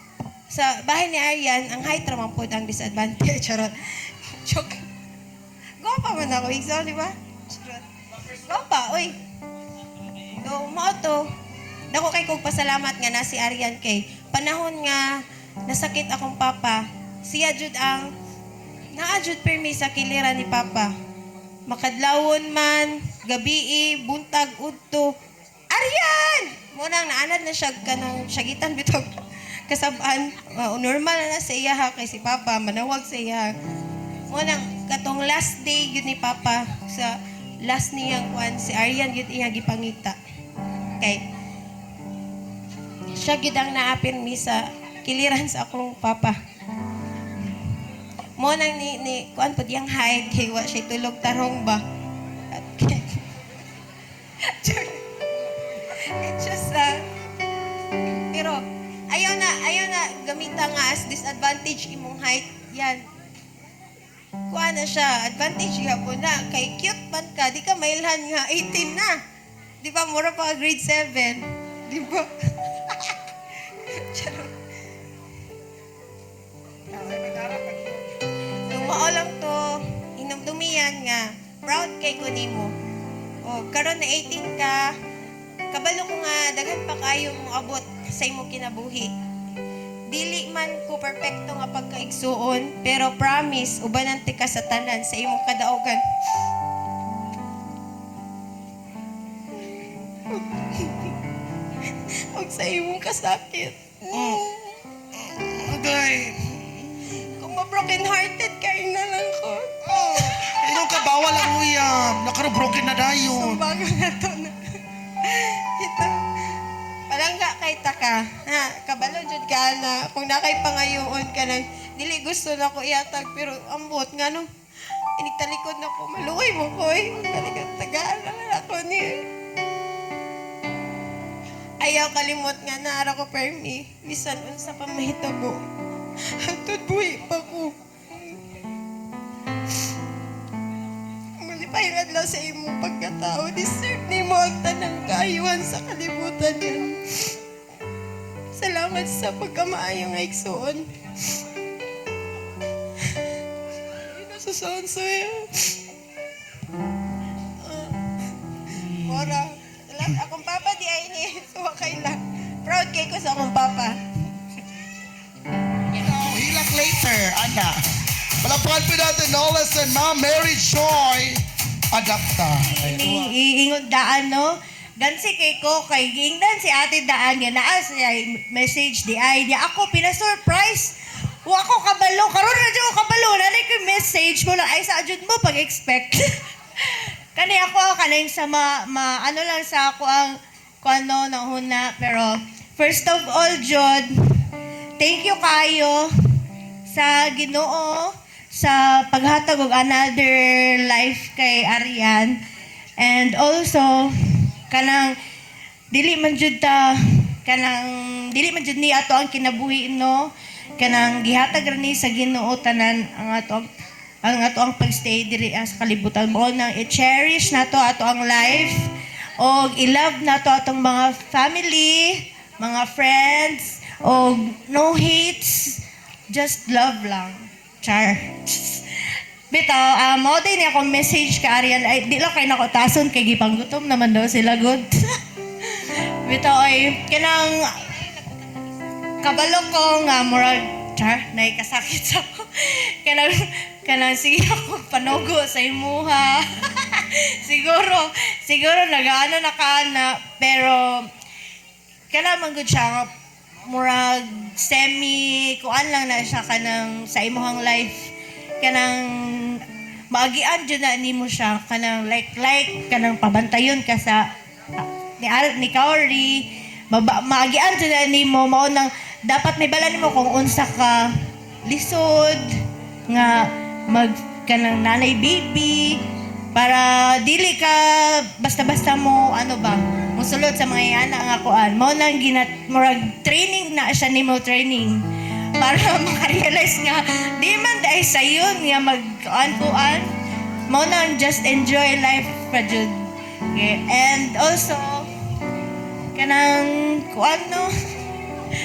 sa bahay ni Arian ang height ra man pod ang disadvantage. Charot. Joke. Gwapa man ako, igsaw, di ba? Charot. Gwapa, oy. So, mo to. Dako kay kong pasalamat nga na si Arian kay panahon nga nasakit akong papa. Siya jud ang naajud permi sa kilira ni papa. Makadlawon man, gabi, buntag, udto. Arian! Munang naanad na siya kanang syagitan bitog kasabaan. Normal na sa iya ha kay si papa manawag sa iya. Munang katong last day yun ni papa sa last niyang kuan si Arian yun iya gipangita. Kay siya gid ang naapin mi sa kiliran sa akong papa. Mo nang ni kuan pud yang hide kay wa siya tulog tarong ba. It's just pero ayaw na gamita nga as disadvantage imong height yan. Kuha na siya, advantage gapon na. Kay cute man ka, di ka mailhan nga 18 na. Di ba, mura pa grade 7. Di ba? Charot. Lumao lang to, inumdumiyan nga, proud kay ko nimo. O, karon na 18 ka, kabalo ko nga, daghan pa kayo mo abot sa imong kinabuhi. Dili man ko perpekto nga pagkaigsuon, pero promise, ubanante ka sa tanan sa imong kadaogan. Huwag sa imong kasakit. Okay. Kung ma-broken hearted, kain na lang ko. Inong ka bawal ang uyam. Nakaro-broken na dayon. Bago na to na. Ito. Palangga kay taka. Ha, kabalo jud ka na. Kung nakay pangayoon ka na, dili gusto na ko iatag, pero ambot nga no. Inigtalikod na ko. Maluoy mo ko eh. Talikod tagaan na ako ni. Ayaw kalimot nga na ara ko permi. Bisan unsa pa mahitabo. Hantod buhi pa ko. Malipay adlaw sa imong pagkatao. Deserve ni mo ang tanang kaayuhan sa kalibutan yan. Salamat sa pagkamaayo nga igsuon. Nasusoon sa'yo. Mora. Akong papa di ay ni. Suwa kay lang. Proud kay ko sa akong papa. Hilak later, Ana. Palapuan po natin, Nolas and Ma'am Mary Joy. Adapta. Iingon daan, no? Dansi kay ko, kay gingdan si ate daan nga naa siya message di ay niya. Ako, pina-surprise. Wa ako kabalo. Karoon na dyan ko kabalo. Nanay ko message mo lang. Ay, sa adjud mo pag-expect. Kani ako, kaning sa ano lang sa ako ang kuano ng huna. Pero, first of all, Jod, thank you kayo sa Ginoo sa paghatag og another life kay Arian. And also kanang dili man jud ni ato ang kinabuhi no, kanang gihatag ra ni sa Ginoo tanan ang ato ang pagstay diri sa kalibutan mo nang i-cherish nato ato ang life og i-love nato atong mga family, mga friends, og no hates, just love lang. Char. Bitaw, mao din akong message ka Arian, ay di lang kay nakotason kay gipanggutom naman daw sila good. Bitaw ay kanang kabalo ko nga murag char nay kasakit sa ko. kanang sige ako panogo sa imuha. siguro nagaano na kana pero kailangan good siya nga murag semi kuan lang na siya kanang sa imuhang life kanang maagian dyan na nimo siya kanang like kanang pabantayon ka sa ni Kaori maagian dyan na nimo mao nang dapat may bala nimo kung unsa ka lisod nga mag kanang nanay baby para dili ka basta-basta mo ano ba musulod sa mga yana nga kuan mao nang murag training na siya nimo training para makarealize nga di man dahil sa yun nga mag-kuan mo nang just enjoy life pa jud. Okay. And also kanang kuan no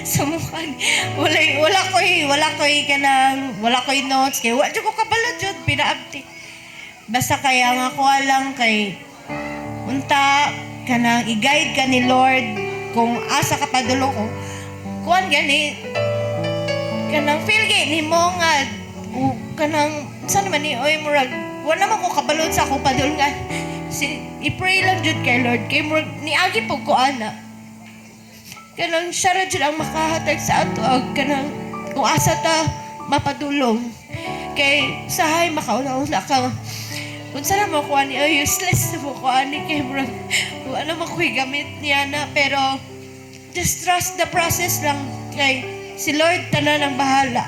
sumukan wala koy notes kay wa jud ko kabalo jud pinaabti basta kaya nga kuha lang kay unta kanang i-guide ka ni Lord kung asa ka padulo ko kuan gani kanang feel gay nimo nga kanang saan naman ni oy murag wala naman ko kabalod sa akong padulngan i-pray lang jud kay Lord kay murag niagi pag ko ana kanang siya ra jud ang makahatag sa ato ag kanang kung asa ta mapadulong kay sahay makauna-una ka unsa na mo kuha ni useless mo kuha ni kay murag wala mo ko'y gamit niya na pero just trust the process lang kay si Lord tanan ang bahala.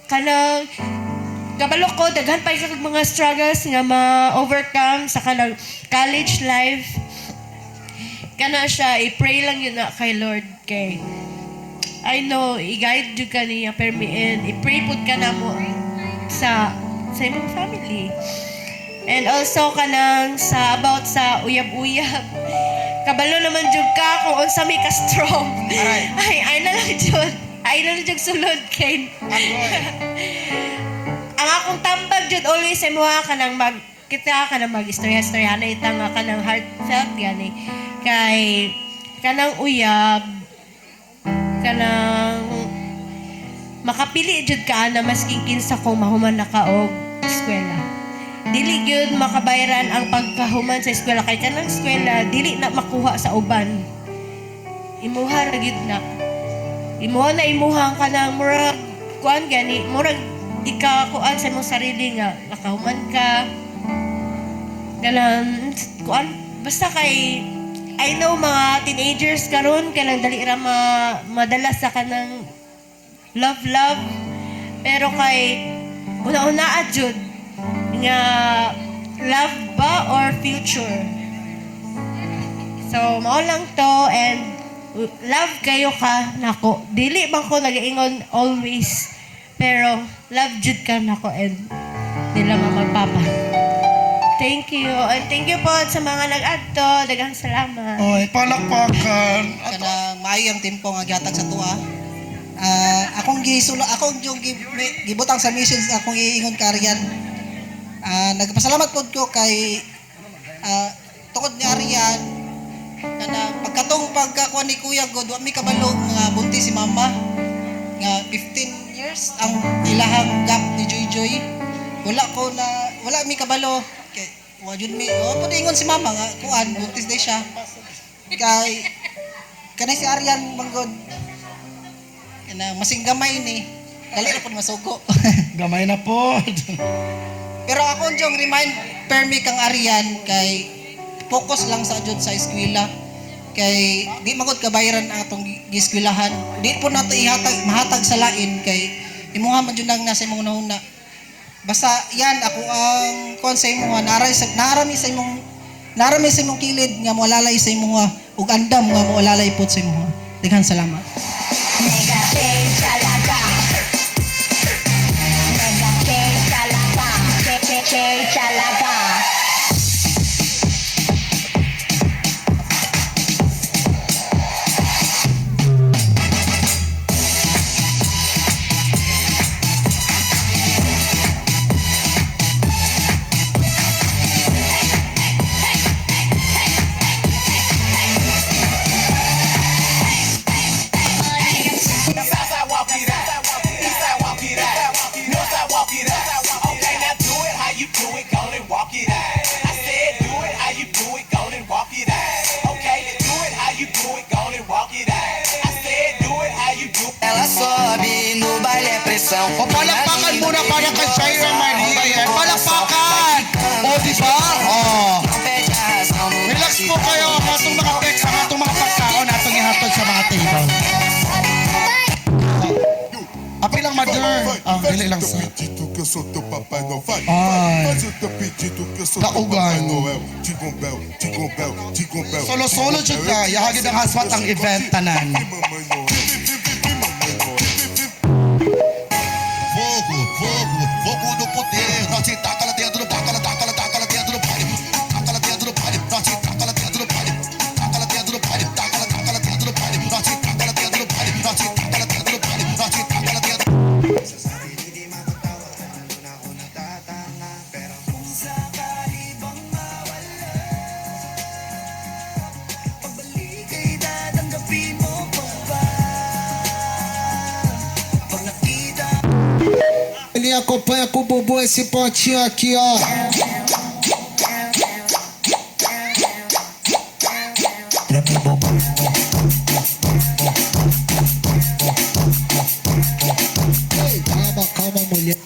Kanang kabalo ko daghan pa kag mga struggles nga ma-overcome sa kanang college life. Kana siya i-pray lang yun na kay Lord kay I know i-guide jud ka niya permiin i-pray pud ka na mo sa imong family. And also kanang sa about sa uyab-uyab. Kabalo naman jud ka kung unsa may ka strong. Ay na lang jud sulod kay. Ang akong tambag jud always sa mga kanang kita kanang mag-istorya na itang kanang heartfelt gani kay kanang uyab kanang makapili jud ka na masking kinsa kung mahuman na ka og eskwela. Dili gyud makabayaran ang pagkahuman sa eskwela kay kanang eskwela dili na makuha sa uban. Imuha ra gyud na. Imuha ka na murag kuan gani murag di ka kuan sa imong sarili nga nakahuman ka. Ganang kuan basta kay I know mga teenagers karon kanang dali ra madala sa kanang love pero kay una-una jud nga love ba or future. So mao lang to and love kayo ka nako. Dili man ko nag-iingon always pero love jud ka nako and dili man magpapa. Thank you. And thank you po sa mga nag-adto. Daghang salamat. Oy, palakpakan. Kanang maayo ang tempo nga gihatag sa tuwa. Akong yung gibutang sa missions akong iingon ka Arian. Nagpasalamat po ko kay tungod ni Arian na pagkatong pagkakuha ni Kuya God wa mi kabalo nga bunti si mama nga 15 years ang ilahang gap ni Joy wala mi kabalo kay wa jud mi pud ingon si mama nga kuan buntis day siya kay kanay si Arian manggod kana masing gamay ni dali ra pud masugo Gamay na po. pero ako jong remind permi kang Arian kay focus lang sa jud sa eskwela kay di magod kabayaran ang atong gieskwilahan di po nato mahatag sa lain kay imuha man jud nang nasa imong nahuna basta yan ako ang kuan sa imo narami sa imong kilid nga moalalay sa imo ug andam nga moalalay pod sa imo. Daghan salamat. O palakpakan muna para kay Shaira Marie. Palakpakan! O diba? O. Relax po kayo ang atong mga text, ang atong mga pagkaon atong ihatod sa mga table. Api lang mother. Dili lang sa. Kaugan. Solo-solo dyan ka. Yahagid ang haswat ang event tanan. Fogo no poder, nós te taca lá dentro do taca lá dentro do party, taca lá dentro do party, nós te taca lá dentro do party, taca lá dentro do party, taca lá dentro do party, nós te taca lá dentro do party, nós te taca lá dentro do party, nós te taca lá dentro. Ele acompanha com o bumbum esse pontinho aqui, ó. Calma, calma, mulher.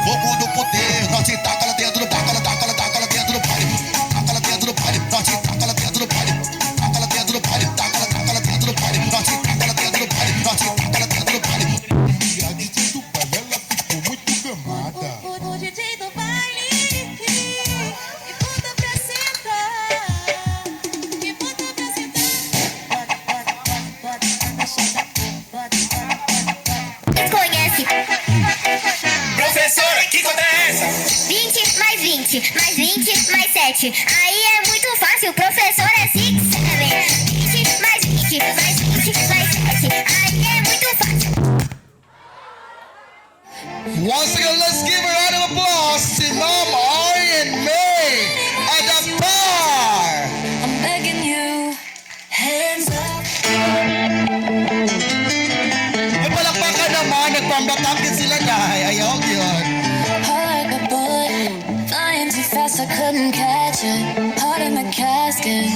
Fogo no poder, nós te taca lá dentro do taca lá dentro do party, taca lá dentro do party, nós te taca lá dentro do party, taca lá dentro do party, taca lá dentro do party, nós te taca lá dentro do party, nós te taca lá dentro do party. E a DJ do baile ela ficou muito gamada. O DJ do baile e bota pra sentar, e bota pra sentar. Conhece? Professora, que conta é essa? 20 mais 20 mais 20 mais 7. Aí é muito fácil, professor é 6, 7. 20 mais 20 mais 20 mais 7. Aí é muito fácil. Once again, let's give a round of applause to Mom Ari and May at the bar. I'm begging you, hands up. May palakpakan naman, nagpambatangkin sila dahil ayaw yun. Heart like a bullet, flying too fast I couldn't catch it. Heart in the casket,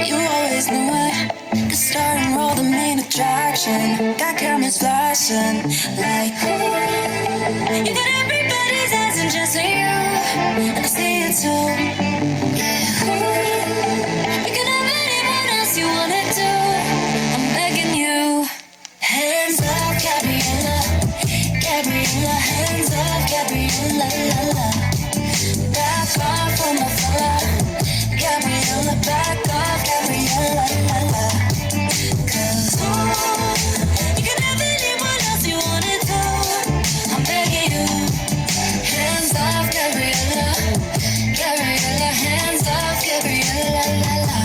you always knew it. The star and roll, the main attraction. Got cameras flashing like ooh. You got everybody's eyes and just you, and I see it too. Yeah, ooh. You can have anyone else you wanna do. I'm begging you, hands up, Gabriella, Gabriella, hands up, Gabriella, la la. Back off from the fella, Gabriella, back off, Gabriella, la la. 'Cause you can have anyone else you wanna do. I'm begging you, hands off, Gabriella, Gabriella, hands off, Gabriella, la la,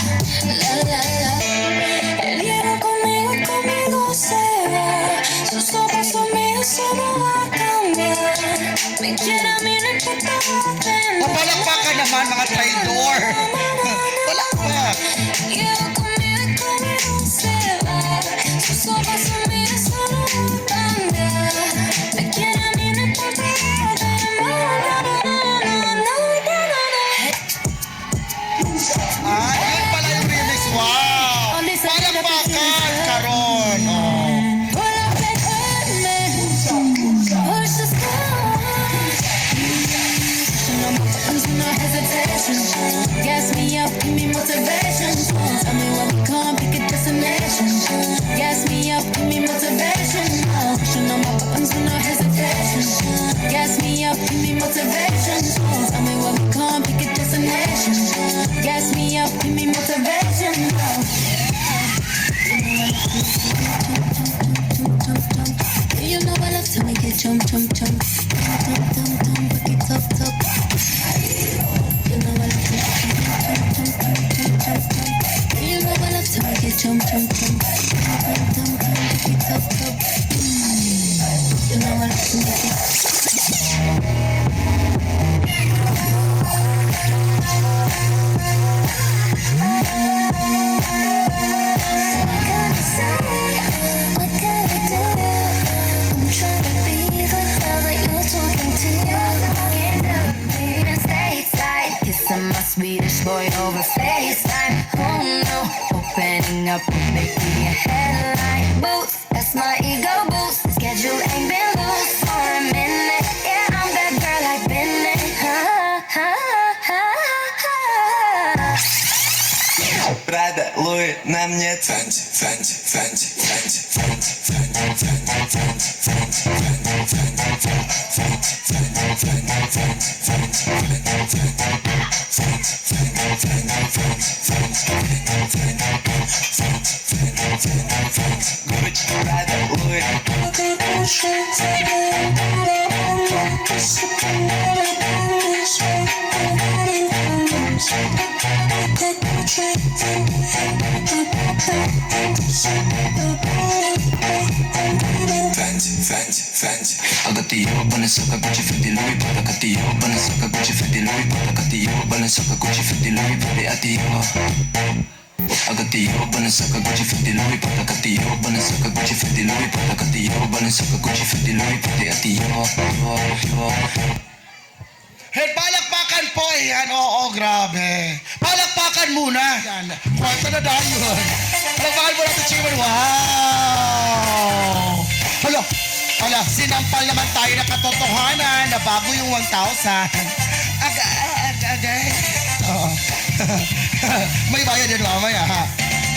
la la la. El hielo conmigo se va. Sus ojos son míos, solo va a cambiar. Me quiere a mí, no importa dónde. Palakpakan naman mga traidor. Palakpak. El hielo conmigo se va. Sus ojos son míos, solo va a cambiar. Me quiere a mí, no importa dónde. No, no, no, no, no, no, no, no. Yun pala yung remix. Wow. Para Give me motivation now. You know I love to make it jump, jump, jump. Jump, jump, jump, back it up, up. You know I love to make it jump, jump, jump, jump, jump, jump. You know I love to make it jump, jump, jump. Jump, jump, jump, back it up, up. You know I love to make it. Swedish boy over FaceTime. Oh no, opening up and making a headline. Boost, that's my ego boost. Schedule ain't been loose for a minute. Yeah, I'm that girl I've been in. Ha, ha, ha, ha. Prada, Louis, на мне Фэнти, Фэнти, Фэнти, Фэнти, Фэнти, Фэнти, Фэнти, Фэнти, Gucci, Prada, Louis. Fancy, fancy, fancy. Agatiyo, Balenciaga, Gucci, Fendi, Louis, Prada, Agatiyo, Balenciaga, Gucci, Fendi, Louis, Prada, Agatiyo, Balenciaga, Gucci, Fendi, Louis, Prada, Agatiyo. Agatiyo, Balenciaga, Gucci, Fendi, Louis, Prada, Agatiyo, Balenciaga, Gucci, Fendi, Louis, Prada, Agatiyo, Balenciaga, Gucci, Fendi, Louis, Prada, Agatiyo. Hey, palakpakan po yan. Oo, grabe. Palakpakan muna. Yan. Kwarta na dahil yun. Palakpakan mo natin, Chairman. Wow! Hala, hala, sinampal naman tayo na katotohanan na bago yung 1,000. Agay. Oo. May bayad din mamaya, ha?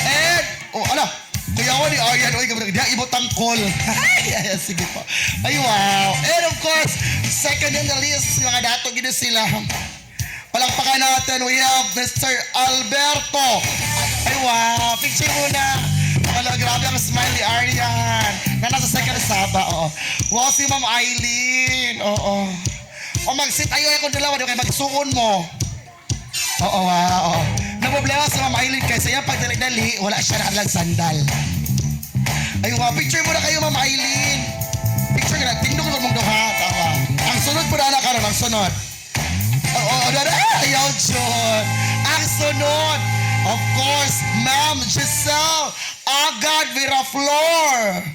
And, oh, ala, kuya ko ni Aryan, oy, di ibutang call. Ay, sige po. Ay, wow. And of course, second in the list, mga dato, gino sila. Palakpakan natin, we have Mr. Alberto. Ay, wow. Picture muna. Wala, grabe ang smile ni Aryan. Na nasa second saba, oo. Wow, si Ma'am Eileen. Oo. O mag-sit ayo ako dalawa, di kayo magsuon mo. Oo, wow. Naproblema si Ma'am Eileen kasi yan pag dali-dali, wala siya na alang sandal. Ay, wow. Picture mo na kayo, Ma'am Eileen. Picture ka na. Tindog mo mong duha. Tama. Ang sunod po na anak ka ang sunod. Oo, ayaw, John. Ang sunod. Of course, Ma'am Giselle Agad Viraflor.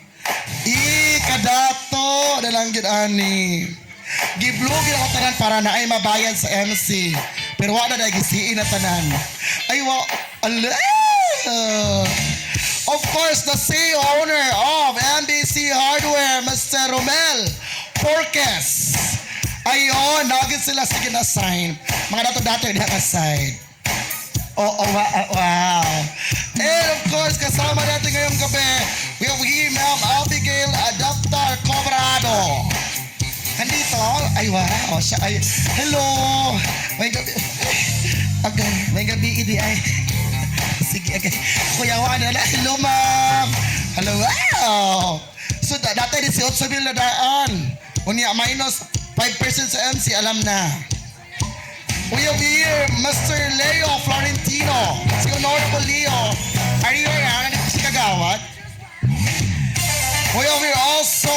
Kadato. Nalanggit, ani. Giblugin ako tanan para na ay mabayad sa MC. Pero wala na gisiin na tanan. Ay, wow. Of course, the CEO owner of MBC Hardware, Mr. Romel Porques. Ayun, nagin sila sige na sign. Mga dato-dato yung naka-sign. Oh, wow. And of course, kasama natin ngayong gabi, we have here, Ma'am Abigail Adaptar Cobrado. Nandito, ay wow, siya ay, hello. May gabi, okay, may gabi, idi ay. Sige, okay. Kuya Juan, hello, ma'am. Hello, wow. So, dati din si 8,000 na daan. Unya, minus 5% sa MC, alam na. We have here, Mr. Leo Florentino. Si Honorable Leo. Are you here? Nandito si Kagawad. We have here also,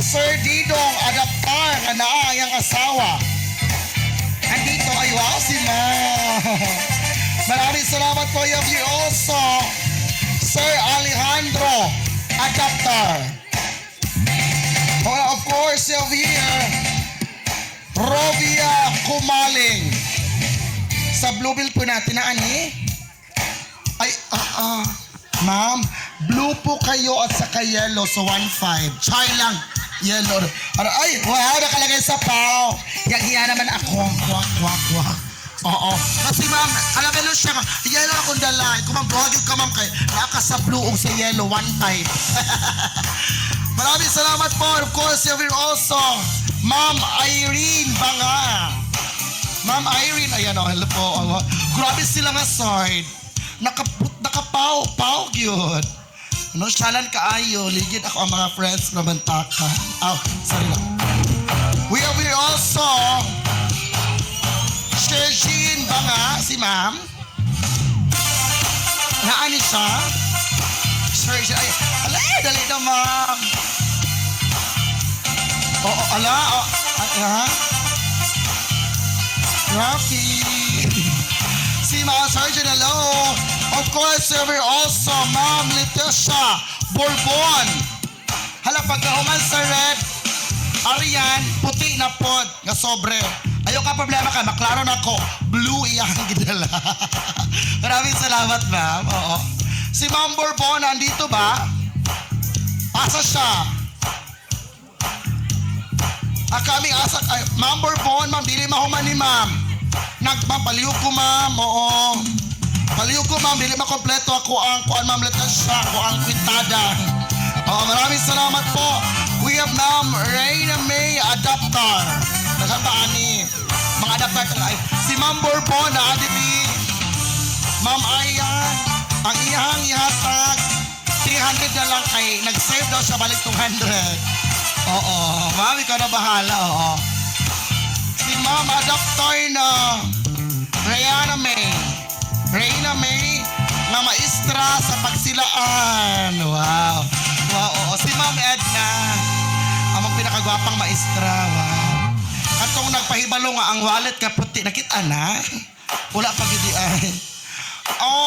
Sir Didong Adaptar, na ang asawa. Andito, ay wow, si ma'am. Maraming salamat po. You have here also, Sir Alejandro Adaptar. Of course, you have here, Robia Kumaling. Sa Bluebill po natin na ani. Ay, ma'am, blue po kayo at saka yellow, so 1.5. Chai lang, yellow. Ay, wow, nakalagay sa pao. Yagiya naman ako. Kwak. Oo. Kasi ma'am, alam mo siya, yellow akong dala. Kung mag-vlog ka ma'am, kay naka sa blue o sa yellow, 1.5. Maraming salamat po. Of course, you're also Ma'am Irene Banga. Ma'am Irene, ayan o, hello po. Grabe sila nga sword. Nakapaw yun. Ano, syalan kaayo. Ligid ako ang mga friends na bantaka. Sorry lang. We are also Sherjin ba nga, si ma'am? Naani siya? Sherjin, ay, dali na ma'am. Oo, Rafi. Si Ma'am Sergeant, hello. Of course, we're also Ma'am Leticia Bourbon. Hala, pagkahuman sa red, Arian, puti na pod, nga sobre. Ayaw ka problema ka, maklaro na ko. Blue iyang gidala. Maraming salamat, ma'am. Oo. Si Ma'am Bourbon, nandito ba? Asa siya? Kami asa, Ma'am Bourbon, ma'am, dili mahuman ni ma'am. Nagpapaliw ko, ma'am, oo. Paliw ko, ma'am, dili makompleto ako ang kuan, ma'am, Leticia, ako ang kwintada. Maraming salamat po. We have Ma'am Reyna May Adaptar. Nagsataan ni mga adaptar ay si Ma'am Bourbon na adibi. Ma'am Ayan, ang iyang ihatag 300 na lang kay nag-save daw siya balik 200. Oo, ma'am, ikaw na bahala, oo. Si Ma'am Adaptar na Reyna May na maestra sa pagsilaan. Wow. Oo. Si Ma'am Edna, ang pinakagwapang maestra. Wow. Atong nagpahibalo nga ang wallet ka puti. Nakita na? Wala pa gidian.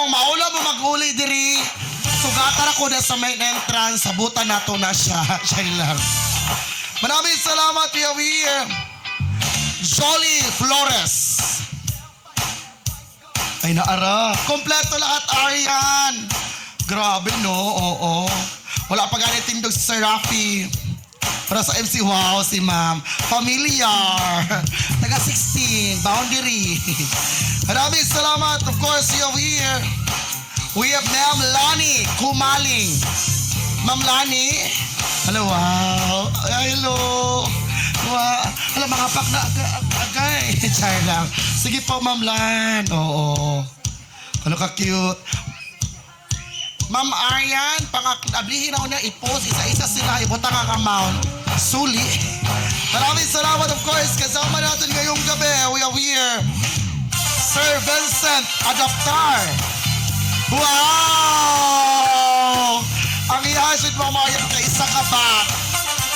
Maula mo mag-uli diri. Sugatan ako na sa main entrance. Sabutan nato na siya. Siya lang. Maraming salamat, Yawir. Jolly Flores. Ay, naara. Kompleto lahat, Arian. Grabe, no? Oo. Wala pa ganit tindog si Sir Rafi. Para sa MC, wow, si ma'am. Familiar. Taga 16, boundary. Maraming salamat. Of course, you're here. We have Ma'am Lani Kumaling. Ma'am Lani. Hello, wow. Ay, hello. Wow. Alam, mga pak na agay. Char lang. Sige po, Ma'am Lan. Oo. Ano ka cute. Ma'am Arian, pang-ablihin ako na i-post. Isa-isa sila. Ibutang ang amount. Suli. Maraming salamat, of course. Kasama natin ngayong gabi. We are here. Sir Vincent Adaptar. Wow! Ang ihasid mo mga yan, isa ka ba?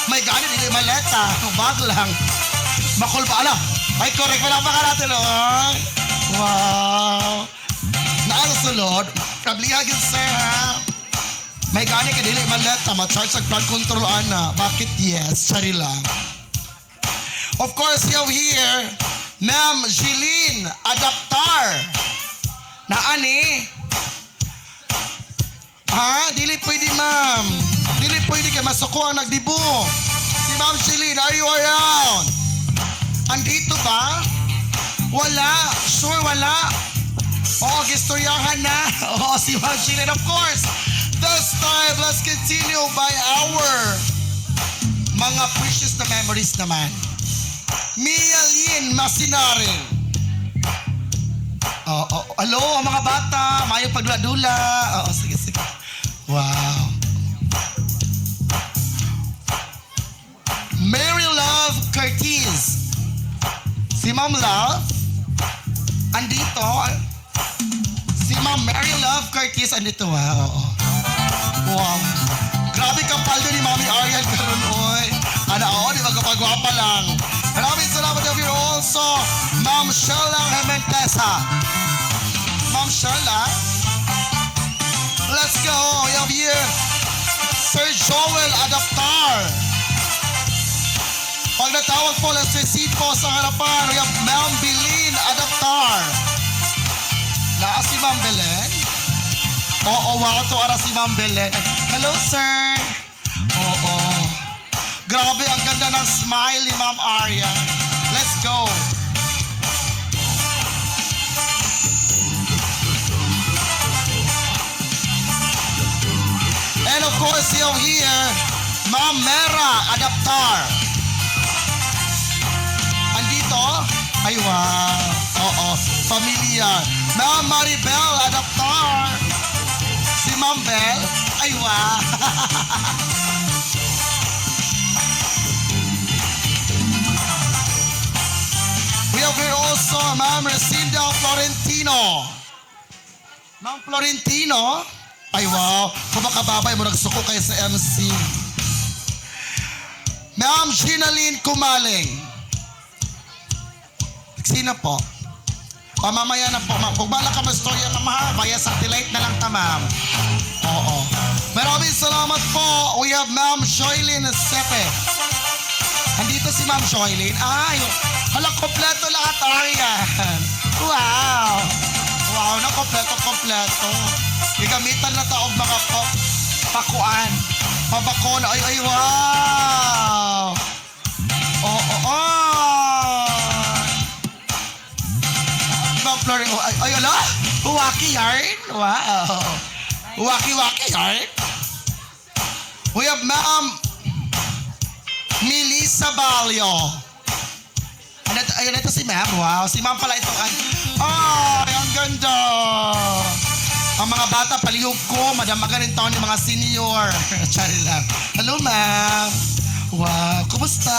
May ganit, hindi maleta. Bag lang. Makul pa, ala. Ay, correct. Wala pa ka natin, oh. Wow. Nakasunod. Kablihagin, sir, ha? May ganit, hindi maleta. Ma-charge sa blood control, ana. Bakit yes? Sari lang. Of course, here, Ma'am Jeline Adaptar. Na ani? Dili pwede, ma'am. Dili pwede kay masuko ang nagdibo. Si Ma'am Jeline, are you around? Andito ba? Wala. Sure, wala. Gistoryahan na. Si Ma'am Jeline, of course. This time, let's continue by our mga precious na memories naman. Mia Lynn Masinarin. Hello, mga bata. Mayong pagladula. Sige. Wow. Mary Love Curtis. Si Ma'am Love. Andito. Si Ma'am Mary Love Curtis. Andito, oo. Wow. Grabe kang paldo ni Mami Arian karon, oy. Di magkapagwapa lang. Maraming salamat of you also. Ma'am Sheila Jimentesa. Ma'am Sheila. Let's go. We have here Sir Joel Adaptar. Pag natawag po, let's receive po sa harapan. We have Ma'am Bilin Adaptar. Naa si Ma'am Belen? Wow, to ara si Ma'am Belen. Hello, sir. Grabe, ang ganda ng smile ni Ma'am Arya. Let's go. And of course, you're here, Ma'am Mera Adaptar. Andito, Ay, wow. Oo, familiar. Ma'am Maribel Adaptar. Si Ma'am Bel. Ay, wow. We have here also Ma'am Recinda Florentino. Ma'am Florentino. Ay, wow. Kumakababay mo nagsuko kayo sa MC. Ma'am Ginaline Kumaling. Sino po? Mamaya na po, ma'am. Kung bala ka mastorya, ma'am, ha? Via satellite na lang ta, ma'am. Oo. Maraming salamat po. We have Ma'am Shoylin Sepe. Andito si Ma'am Shoylin. Ay, hala, kompleto lahat. Arian. Wow. Wow, na kompleto. Igamitan na taog mga pakuan. Pabakon. Ay, wow. Oo. Ma'am Florence, ay, ala? Huwaki yarn? Wow. Huwaki yarn? We have Ma'am Melissa Balio. Ayun, ito si Ma'am. Wow, si Ma'am pala ito. Ay, ang ganda. Ang mga bata, palihog ko. Madamagan rin taon yung mga senior. Chari lang. Hello, Ma'am. Wow, kumusta?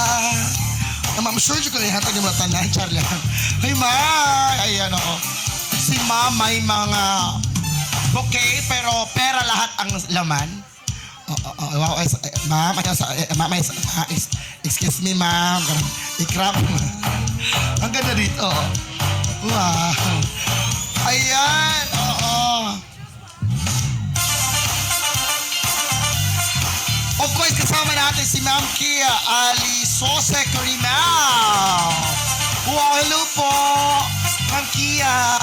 Ma'am, sure ko yung hatag yung mga tanan. Chari lang. Hey, Ma'am. Ayan, oo. Si Ma'am may mga bouquet, pero pera lahat ang laman. Wow, ma'am, excuse me, ma'am. Ikrap. Ang ganda dito. Wow. Ayan, oo. Of course, kasama natin si Ma'am Kia Alisose Carimao. Wow, hello po, Ma'am Kia.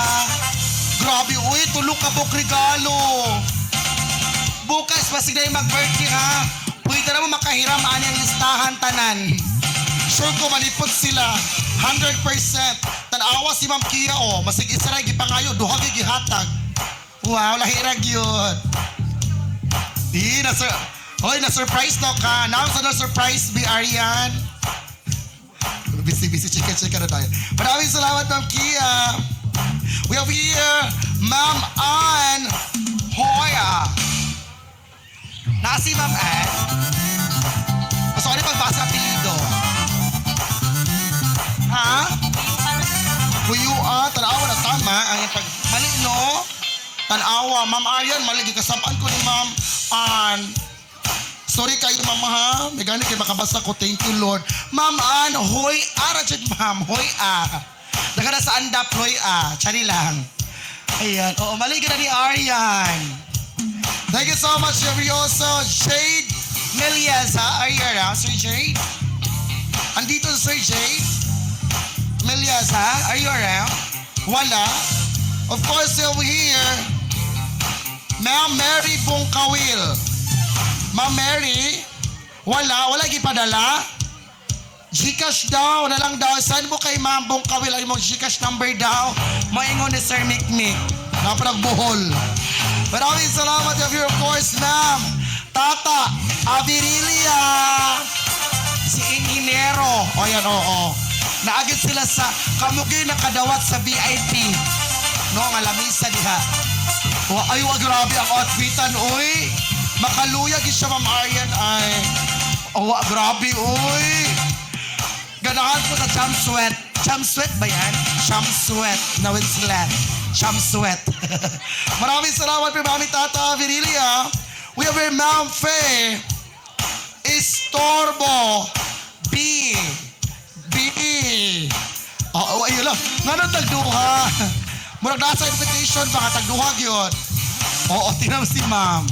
Grabe, uy, tulog ka po regalo. Bukas, pasig na yung mag-birthday ha. Pwede na mo makahiram ani ang listahan tanan. Sure ko malipot sila. 100%. Tanawa si Ma'am Kia o. Masig isa rin gipangayo. Duhag gihatag. Wow, lahirag yun. Na-surprise to ka. Now sa na-surprise be Arian. Busy, chika na tayo. Maraming salamat, Ma'am Kia. We have here Ma'am Ann Hoya. Nasi Ma'am Ann. Gusto ko rin pagbasa apelido. Ha? Kuyuan, tanawa na tama. Ang yung mali, no? Tanawa, Ma'am Arian, mali. Kasapaan ko ni Ma'am Ann. Sorry kayo, Ma'am, ha? May gani kayo makabasa ko. Thank you, Lord. Ma'am Ann, hoy, arajit, Ma'am. Hoy, Daga na sa andap, hoy, Chari lang. Ayan. Oo, mali ka na ni Arian. Thank you so much, Serioso. Jade Melieza. Are you around, Sir Jade? Andito Sir Jade Melieza. Are you around? Wala. Of course, over here, Ma'am Mary Bongkawil. Ma'am Mary, wala gipadala. Gcash daw, na lang daw. Saan mo kay Ma'am Bongkawil ay mong Gcash number daw? Maingon ni Sir Mikmik. Napanagbuhol. Maraming salamat of course, Ma'am Tata Avirilia. Si Inginero. O yan, oo. Naagit sila sa kamugi na kadawat sa VIP. No, nga lamisa diha. Ay, grabe ang outfitan, uy. Makaluyag siya, Ma'am Arian, ay. Grabe, uy. Ganahan ko sa jump sweat. Jump sweat ba yan? Jump sweat. No, it's left. Jump sweat. Maraming salamat po, Mami Tata Virilia. We have here Ma'am Faye Istorbo B. Ayun lang. Nga tagduha. Murag nasa invitation, baka tagduhag yun. Oo, tinam si Ma'am.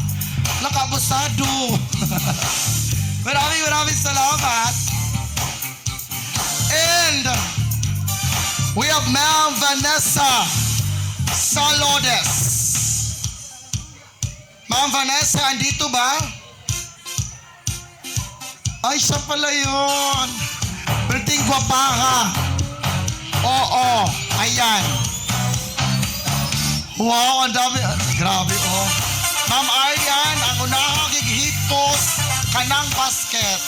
Lakabusado. Maraming salamat. And we have Ma'am Vanessa Salodes. Ma'am Vanessa, andito ba? Ay, siya pala yun. Berting gwapaha. Oo, ayan. Wow, ang dami. Grabe, oh. Ma'am Arian, ang unahang gighipos kanang basket.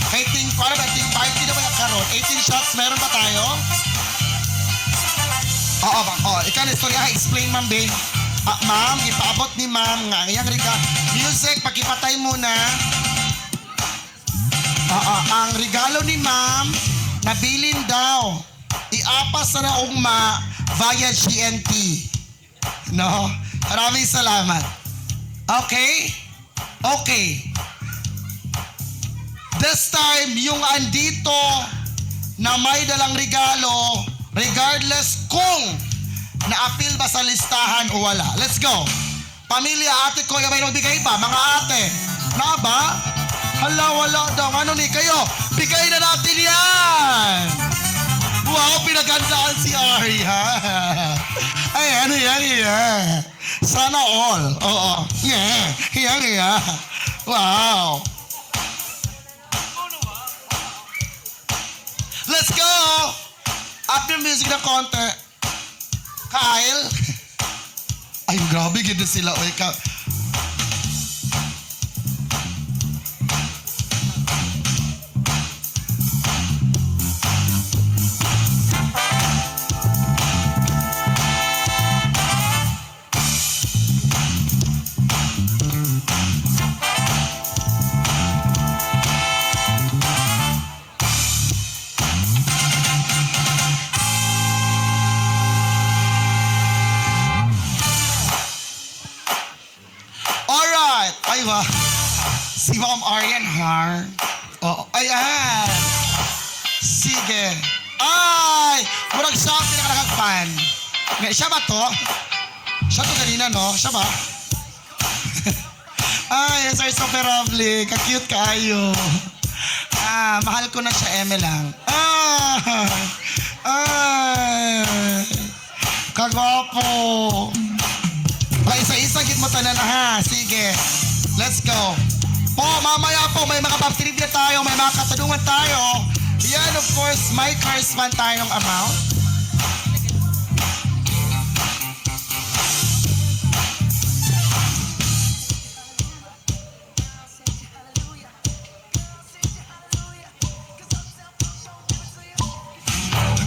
Kay Ting, ano ba? Ting party na ba yung karon? 18 shots, meron ba tayo? Oo ba? Oo, ikaw na istorya. Explain, ma'am, be. Ma'am, ipaabot ni ma'am nga. Ngayang regalo. Music, pakipatay muna. Ang regalo ni ma'am, nabilin daw. Iapas na ugma via GNT. No? Maraming salamat. Okay? Okay. This time, yung andito na may dalang regalo, regardless kung na-appeal ba sa listahan o wala. Let's go. Pamilya, ate ko, yung may nagbigay ba? Mga ate, na ba? Hala, wala daw. Ano ni kayo? Bigay na natin yan! Wow, pinagandaan si Arya. Ay, ano yan? Sana all. Oo. Yeah. Wow. Let's go! Up yung music na konti. Kyle? Ay, grabe, ganda sila. Wake up. Ay, wow. Si Ma'am Arian, ha? Oo. Ayan. Sige. Ay! Murag siya ang pinakalakagpan. Siya ba to? Siya to kanina, no? Siya ba? Ay, Sir Superable. Ka-cute kaayo. Mahal ko na siya, Eme lang. Kagwapo. Isa-isa git mo tanan na, ha? Sige. Let's go. Po, mamaya po, may mga trivia tayo, may mga katanungan tayo. Yan, of course, may correspond tayong amount.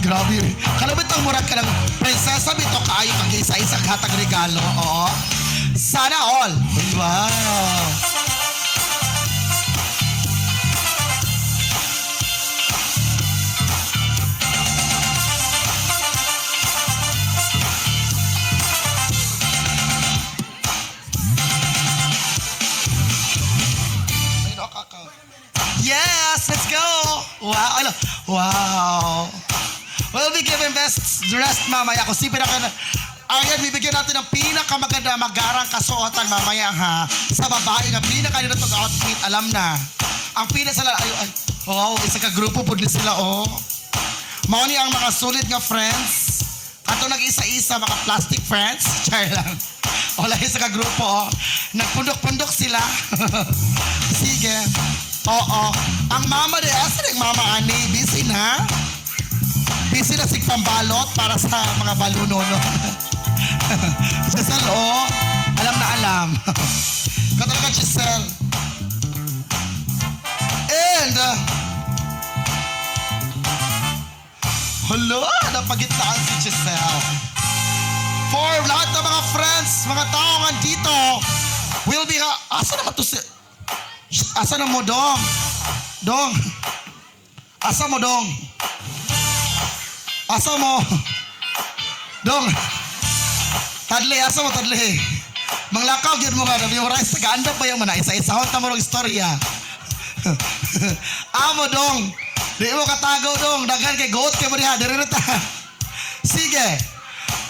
Grabe. Kalabit ang murag ka ng prinsesa, bito kaayo kang isa-isang hatag regalo. Oo. Sana all. Wow. Yes, let's go. Wow. Wow. We'll be giving best dressed mamaya. Kung si ayan, bibigyan natin ng pinakamaganda magarang kasuotan mamaya, ha? Sa babae nga pinaka nila itong outfit, alam na. Ang pinasala, wow, isa ka grupo po din sila, oh. Mao ni ang mga sulit nga friends. Ato nag-isa-isa, mga plastic friends. Char lang. Wala isa ka grupo, oh. Nagpundok-pundok sila. Sige. Oo. Ang mama de, asan yung mama ani? Busy na? Busy na sig pambalot para sa mga balunono. Giselle, oh. Alam na alam. Katalaga, Giselle. And, hala, napagitlaan si Giselle. For lahat ng mga friends, mga tao nga dito, will be, asa naman to si, asa na mo, Dong? Dong? Asa mo, Dong? Asa mo? Dong? Tadli, asa mo, Tadli? Manglakaw, yun mo nga, memorize, taga-andap ba yung mana, isa-isahon ta mo ng istorya. Amo, Dong. Di mo katagaw, Dong. Daghan kay goat kay mo diha. Diririta. Sige.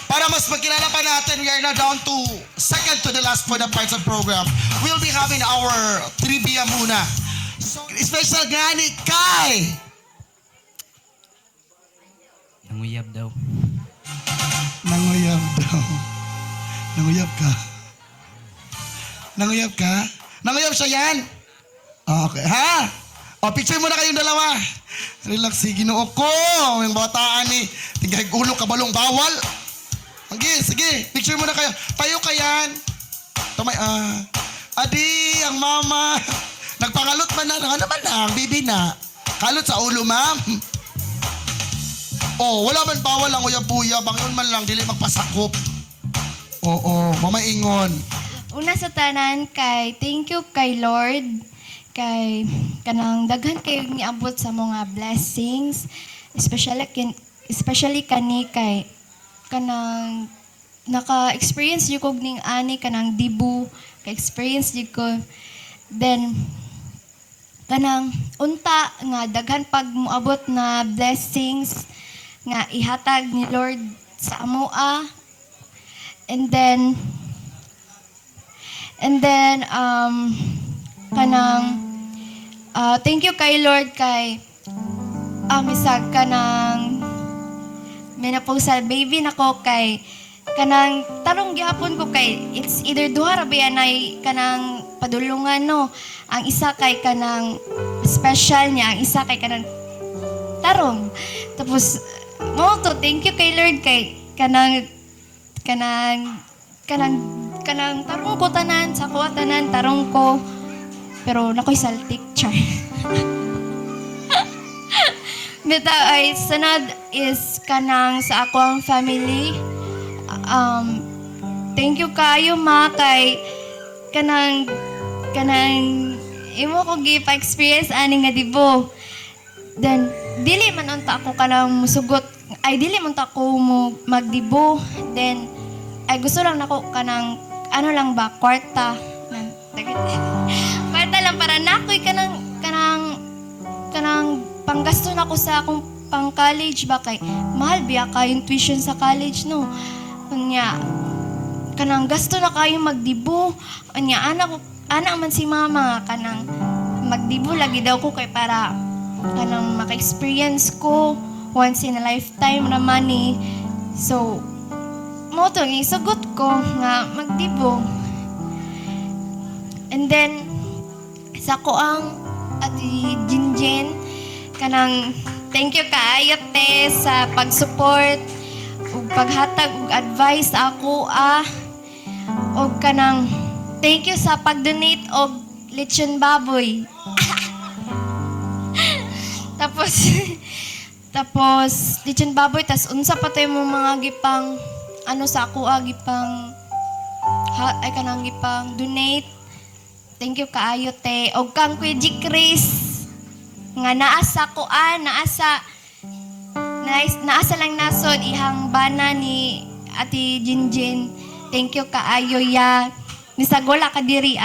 Para mas magkilala pa natin, we are now down to second to the last for the parts of program. We'll be having our trivia muna. So, special gani kay Nanguyab daw. Nanguyab daw. Nanguyab ka? Nanguyab ka? Nanguyab siya yan? Okay, ha? O, picture muna kayong dalawa. Relax, sige, Ginoo ko. Yung bataan ni, tingay ulo, kabalong, bawal. Sige, picture muna kayo. Tayo ka yan. Adi, ang mama. Pangalot man na. Ano naman na, bibi na. Kalot sa ulo, ma'am. Oh, wala man bawal ang uya-buya. Bangon man lang, dili magpasakop. Oo, mamaingon. Una sa tanan kay thank you kay Lord kay kanang daghan kayo niabot sa mga blessings, especially kani kay kanang naka-experience jud kog ning ani kanang dibu, ka-experience jud ko. Then kanang unta nga daghan pag moabot na blessings nga ihatag ni Lord sa amoa. And then kanang thank you kay Lord kay misag kanang menopausal baby nako kay kanang tarong gyapon ko kay it's either duha ra ba yan ay kanang padulungan no. Ang isa kay kanang special niya, ang isa kay kanang tarong. Tapos mo to thank you kay Lord kay kanang tarong ko tanan sa ko tanan tarong ko pero nakoy saltik char. Bita ay sanad is kanang sa ako ang family. Thank you kayo ma kay kanang imo ko gi pa experience ani nga dibo. Then dili man unta ako kanang musugot ay dili man ta ako mo magdibo. Then ay gusto lang nako kanang ano lang ba kwarta kwarta lang para nakoy kanang panggasto na ko sa akong pang college ba kay mahal biya kayong tuition sa college no. Unya kanang gasto na kayo magdibo. Unya ana man si mama kanang magdibo lagi daw ko kay para kanang maka-experience ko once in a lifetime naman eh. So mo to isagot ko nga magdibo. And then sa ko ang ati Jinjin kanang thank you kaayo te sa pag-support ug paghatag og advice sa ako og kanang thank you sa pag-donate og lechon baboy. tapos lechon baboy tas unsa pa tay mo mga gipang ano sa ako gipang ay kanang gipang donate. Thank you kaayo te og kang Kuya G. Chris nga naasa ko naasa lang nasod ihang bana ni Ate Jinjin. Thank you kaayo ya. Nisagola ka diri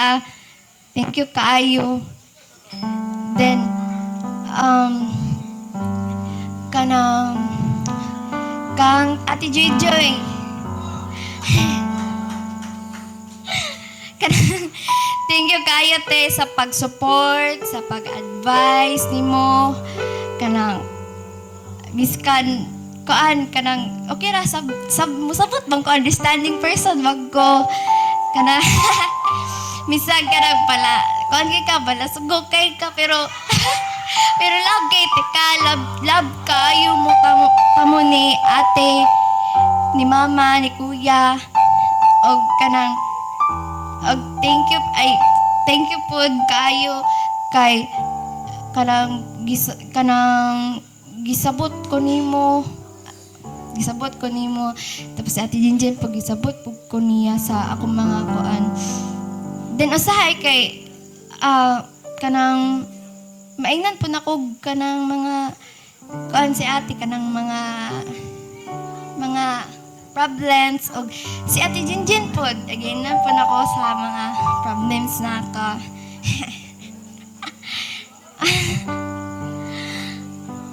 Thank you kaayo. Then kang Ate Joy. Thank you kaayo te sa pag-support, sa pag-advise nimo kanang biskan kanang okay ra musabot bang ko understanding person wag ko kanang misag kanang pala kuan kay ka bala sugok kay ka pero love kay te ka love kayo mo kamo ni ate ni mama ni kuya og kanang og thank you pod kayo kay kanang gisabot ko nimo tapos si Ate Jinjin pag gisabot ko niya sa akong mga kuan. Then usahay kay kanang maingnan po nako kanang mga kuan si ate kanang mga problems og si Ate Jinjin po again na po nako sa mga problems naka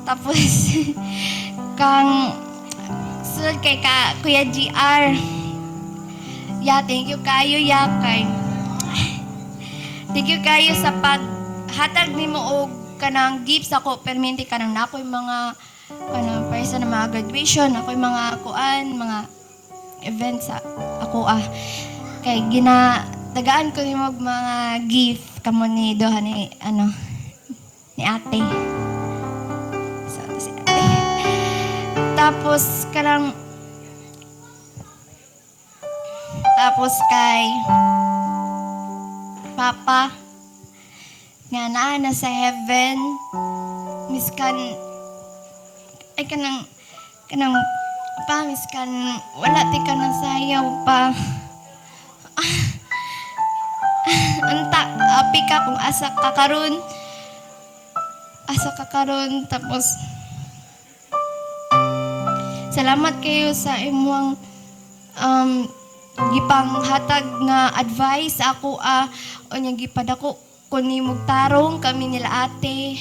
tapos kang sunod kay Kuya GR thank you kayo kay thank you kayo sa paghatag nimo og kanang gifts ako perminti kanang nakoy mga kanang person na mga graduation ako'y mga kuan mga events ako kay ginadagaan ko nimo og mga gift kamo ni doha ni ni ate si ate tapos kay papa nga naa na sa heaven miskan ay kanang pa miskan wala ti ka na sayaw pa anta api ka kung asa ka karon tapos salamat kayo sa imong gipang hatag nga advice ako o nya gipadako kun nimog tarong kami nila ate.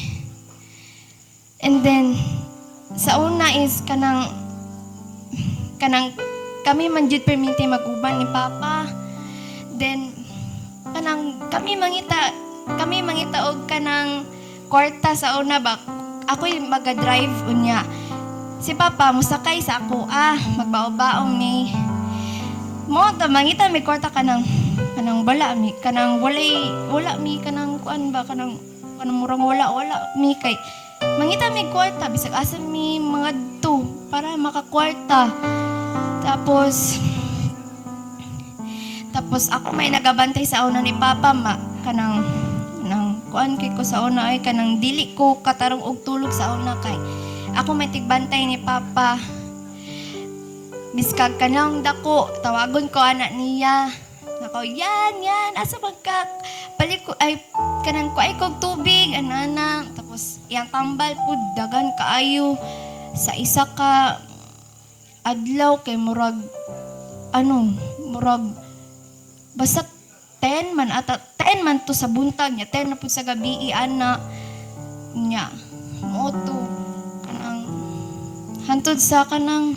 And then sa una is kanang kami man jud perminti maguban ni Papa. Then kanang kami mangita og kanang kwarta sa una ba ako'y maga-drive unya. Si Papa musakay sa ako magbaong ni mo ta mangita mi kwarta kanang wala mi kanang wala mi kanang kuan ba kanang murang wala mi kay mangita mi kwarta bisag asa mi mga to para makakwarta. Tapos ako may nagabantay sa una ni Papa kanang kuan kay ko sa una ay kanang dili ko katarong og tulog sa una kay ako may tigbantay ni Papa. Biskag kanang dako, tawagon ko anak niya. Nako, yan, asa magka balik ko ay kanang ko ay kog tubig anana. Tapos iyang tambal pud dagan kaayo sa isa ka adlaw kay murag basta 10 man to sa buntag niya 10 na pud sa gabi ana niya moto kanang hantod sa kanang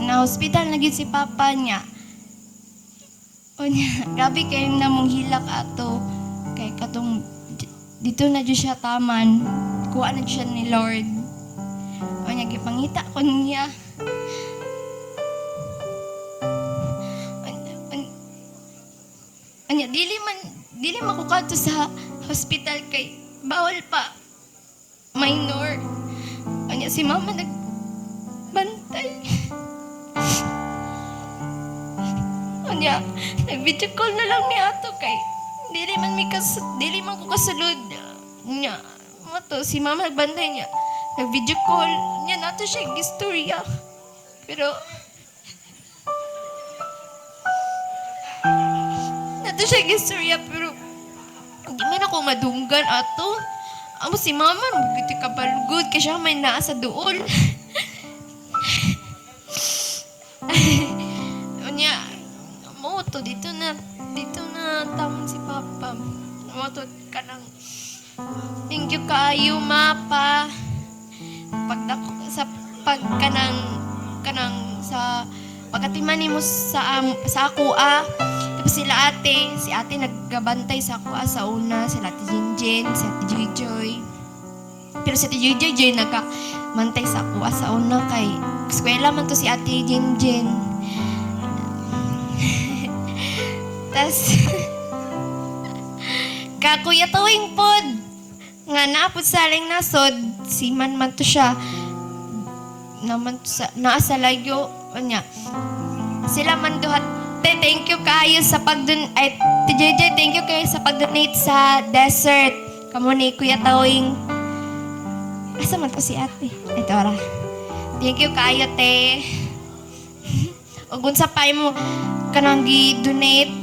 na hospital na gid si Papa niya. O niya, gabi kayo na mong hilak ato. Kay katong dito na dyan siya taman. Kuha na siya ni Lord. O niya, gipangita ko niya. O niya, dili man ko kadto sa hospital kay bawal pa. Minor. O niya, si Mama nagbantay. Anya, nag-video call na lang ni ato kay dili man ko kasulod nya. Mato si Mama nagbantay niya. Nag-video call niya nato siya gistorya. Pero nato siya gistorya pero hindi man ako madunggan ato. Amo si Mama magiti kabalugod kay siya may naa sa duol. Unya, moto dito na tamon si Papa. Moto kanang thank you kaayo Mapa. Sa pagkatiman nimo sa ako tapos sila si ate naggabantay sa ako sa una, sila ate Jinjin, si ate Joy. Pero si ate Joy nagkamantay sa ako sa una kay eskwela man to si ate Jinjin. Tas kakuya tuwing pod nga naapod saling nasod si man to siya naman naa sa layo nya sila man duhat thank you kayo sa TJJ thank you kayo sa pag-donate sa desert kamo ni Kuya Tawing asa man to si ate ito ra thank you kayo te og unsa pa mo kanang gi-donate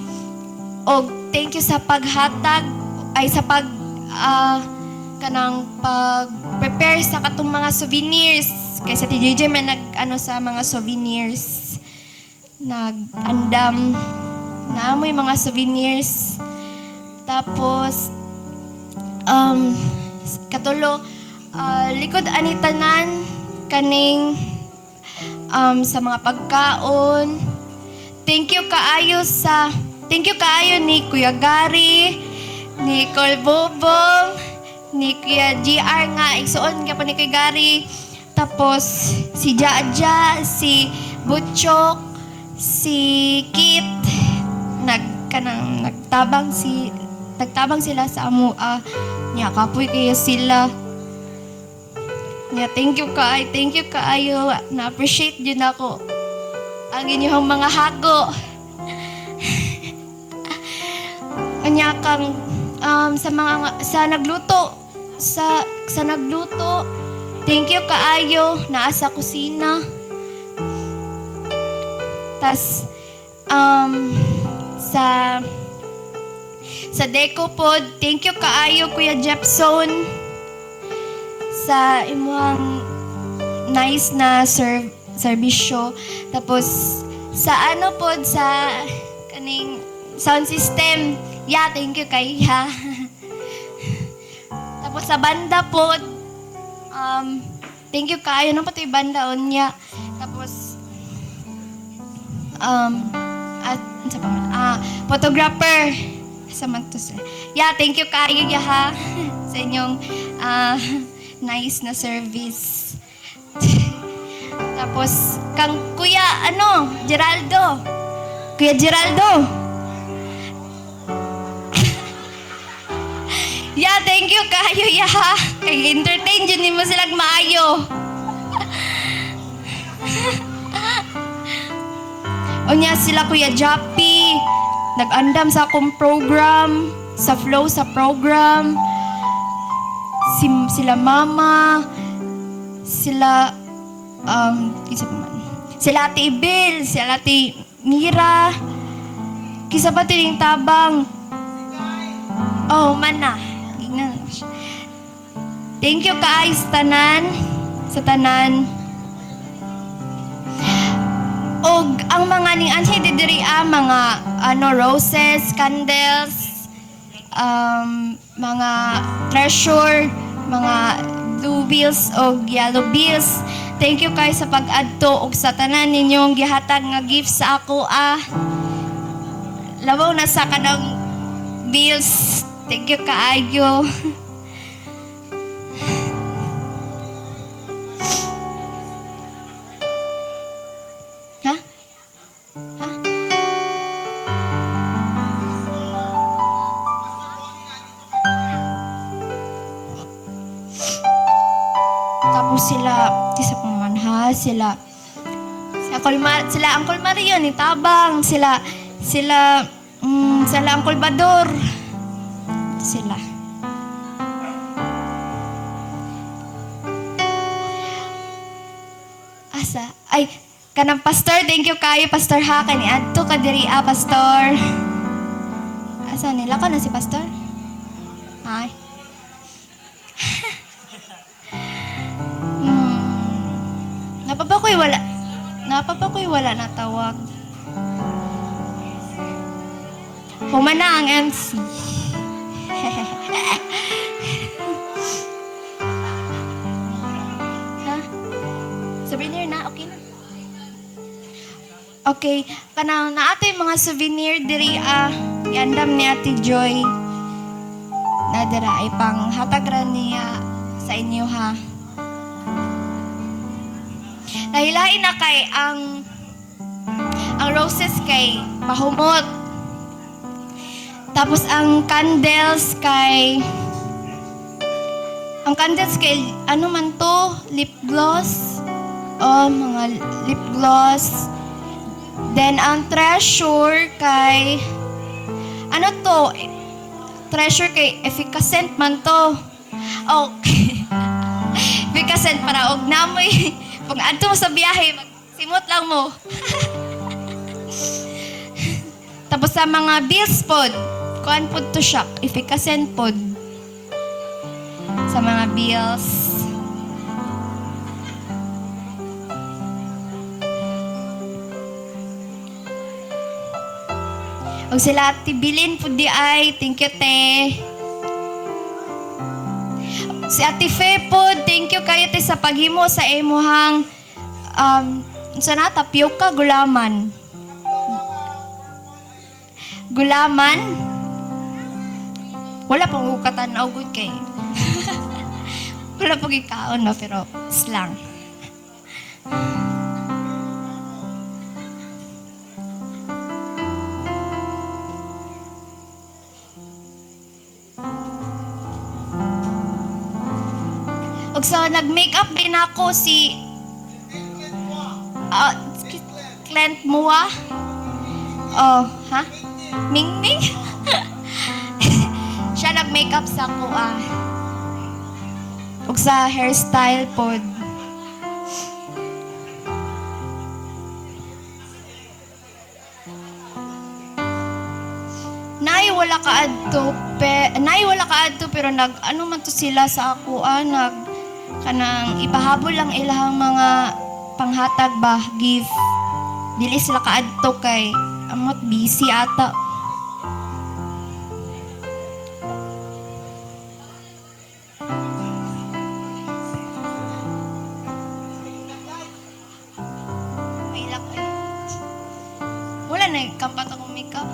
og thank you sa paghatag ay sa kanang pag-prepare sa katong mga souvenirs kay sa TJJ may sa mga souvenirs nag-andam na amoy mga souvenirs tapos katulo likod ani tanan kaning sa mga pagkaon thank you kaayo ni Kuya Gary ni Colbobong ni Kuya GR nga igsuon nga pa ni Kuya Gary tapos si Jaja si Butchok si Kit nagtabang sila sa amo nya kapoy kayo sila nya thank you kaayo na appreciate jud ako ang inyong mga hago nya kang sa nagluto thank you kaayo naa sa kusina. Tas sa Deco pod, thank you kaayo Kuya Jepson sa imong nice na serbisyo. Tapos sa ano pod sa kaning sound system, yeah, thank you kay ha. Tapos sa banda pod, thank you kaayo na pati banda unya. Tapos at sa photographer sa Mantos. Yeah, thank you kaayo ya ha sa inyong nice na service. Tapos kang Kuya Geraldo. Kuya Geraldo. Yeah, thank you kaayo ya ha. Kay entertain jud nimo sila maayo. Unya sila Kuya Jappy, nag-andam sa akong program, sa flow sa program. Sila Mama, sila kisa pa man. Sila Ate Ibel, sila Ate Mira. Kisa pa tining tabang. Oh, mana. Thank you kaayo sa tanan. Og ang mga ning anhi didiri mga roses, candles, mga treasure, mga blue bills o yellow bills. Thank you kay sa pag-adto og sa tanan ninyong gihatag nga gifts sa ako labaw na sa kanang bills. Thank you kaayo. Tapos sila Uncle Mario ni Tabang, sila Uncle Bador. Sila. Ay, kanang pastor, thank you kayo pastor ha, kani adto ka diri pastor. Asa nila ka na si pastor? Ay. Napapa ko'y wala na tawag. Humana ang MC. Ha? Souvenir na, okay na? Okay, kanang na ato yung mga souvenir diri iandam ni Ate Joy na dira ay pang hatagran niya sa inyo ha. Nahilain na kay ang roses kay pahumot. Tapos ang candles kay ano man to, lip gloss. Oh, mga lip gloss. Then ang treasure kay ano to? Treasure kay efficacent man to. Okay. Efficacent para og namoy. Pag adto mo sa biyahe, magsimot lang mo. Tapos sa mga bills pod, kuan pod to siya, efficacent pod. Sa mga bills. Og sila tibilin pod di ay, thank you te. Si Ate Fe pod, thank you kayo te sa paghimo sa imuhang sana tapioca gulaman. Gulaman? Wala pong ukatan-aw good kay. Wala pong ikaon no, pero slang. Og sa nag-makeup din ako si Clint Mua. Oh, ha? Ming Ming? Siya makeup sa kuha. Ug sa hairstyle pod. Nay wala ka adto pero nag ano man to sila sa ako nag kanang ipahabol lang ilang mga panghatag ba gift. Dili sila ka adto kay amot busy ata. May lak eh. Wala na kampat akong makeup.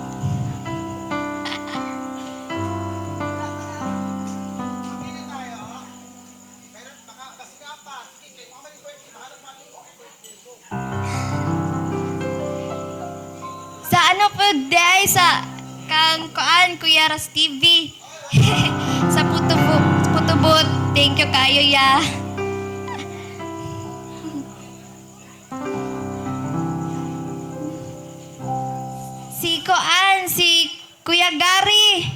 Sa ano po day sa kang kuan Kuya Ras TV. Sa putubot. Thank you kayo ya. Si Kuya Gary.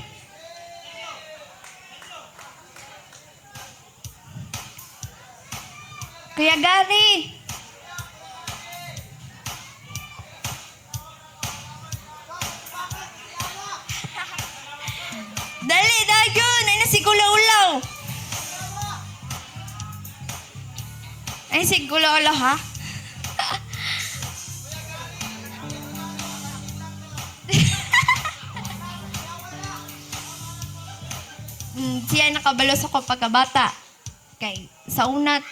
Kuya Gary. Dali, dayon! Ay na si Kulaulaw! Ay si Kulaulaw, ha? Siya nakabalo sa ko pagkabata. Kay, sa una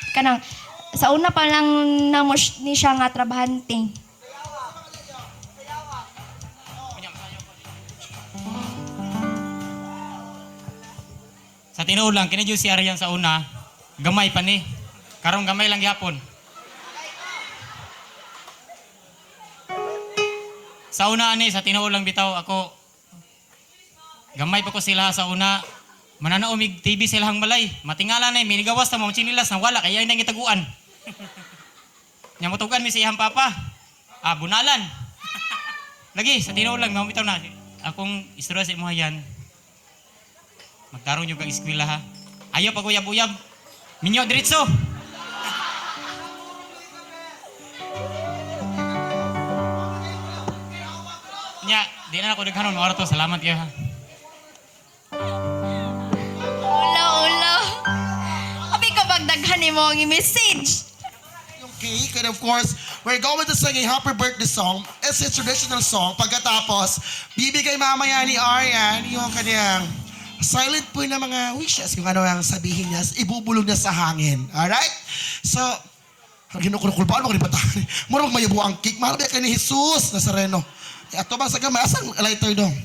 pa lang namos ni siya nga trabahante. Sa tinuod lang, kinadyo si Arian sa una, gamay pa ni. Karong gamay lang yapon. Sa una ani, sa tinuod lang bitaw ako, gamay pa ko sila sa una, mananaumig TV silahang balay. Matingala na minigawas na mga chinilas na wala, kaya yun ang itaguan. Nyamutugan mi sa iyang papa. Bunalan. Lagi, sa tinuod lang, mamitaw na. Akong istorya sa imuha yan. Magtarong yung kang eskwela ha. Ayaw pag uyab-uyab. Minyo, diritso. Nya, di na ako naghanon. Mawara to. Salamat kayo ha. Ula. Abi ka pag daghan mo ang message. Yung cake, and of course, we're going to sing a happy birthday song. It's a traditional song. Pagkatapos, bibigay mamaya ni Arian yung kanyang silent po na mga wishes, kung ano ang sabihin niya, ibubulong niya sa hangin. Alright? So, ginukulkulbaan mo ka ni Batang. Mura magmayabu ang cake. Mahal ba ka ni Jesus Nazareno? Ato ba sa gamay? Asan lighter dong?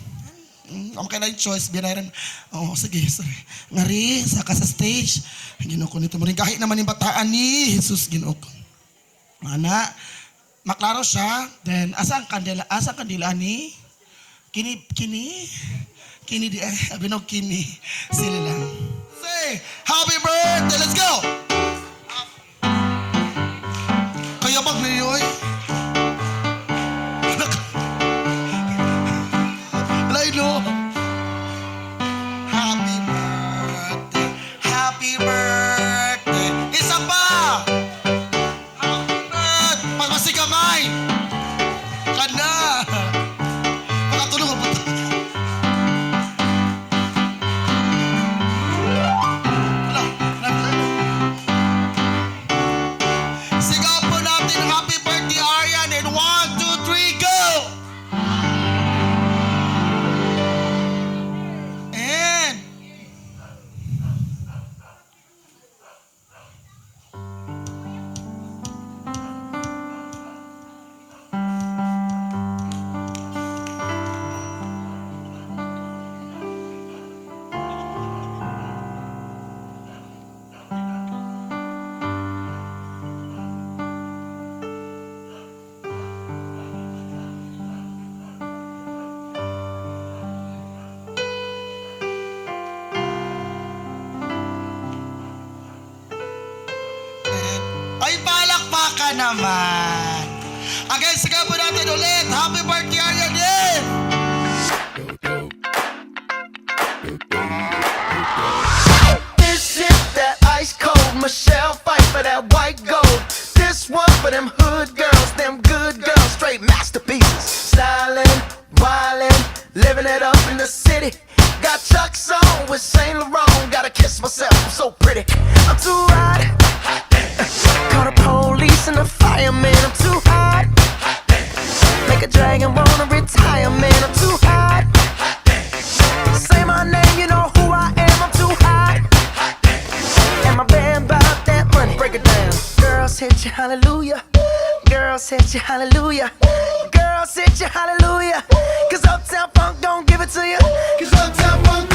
Okay na yung choice. Binayran. Oo, sige. Sorry. Ngari, saka sa stage. Ginukul nito mo rin. Kahit naman yung bataan ni Jesus, ginukul. Mana, maklaro siya. Then, asang kandila ni? Kini di abinog kini sila lang. Say happy birthday, let's go. Kaya bag na yun. Lain no. Happy birthday. Isa pa. Happy birthday. Pagmasi kamay. Kana. Pakatulong ang puto. Sigaw po natin happy birthday Arian in 1, 2, 3, go! And ay palakpakan naman. Again, sigaw po natin ulit. Happy birthday Arian din! living it up in the city. Got Chuck's on with Saint Laurent. Gotta kiss myself, I'm so pretty. I'm too hot. Call the police and the fireman. I'm too hot. Make a dragon wanna retire, man. I'm too hot. Say my name, you know who I am. I'm too hot. And my band bought that money. Break it down. Girls hit you, hallelujah. Girls hit you, hallelujah. Girls hit you, hallelujah. Cause Uptown Funk don't give it to you. Cause Uptown Funk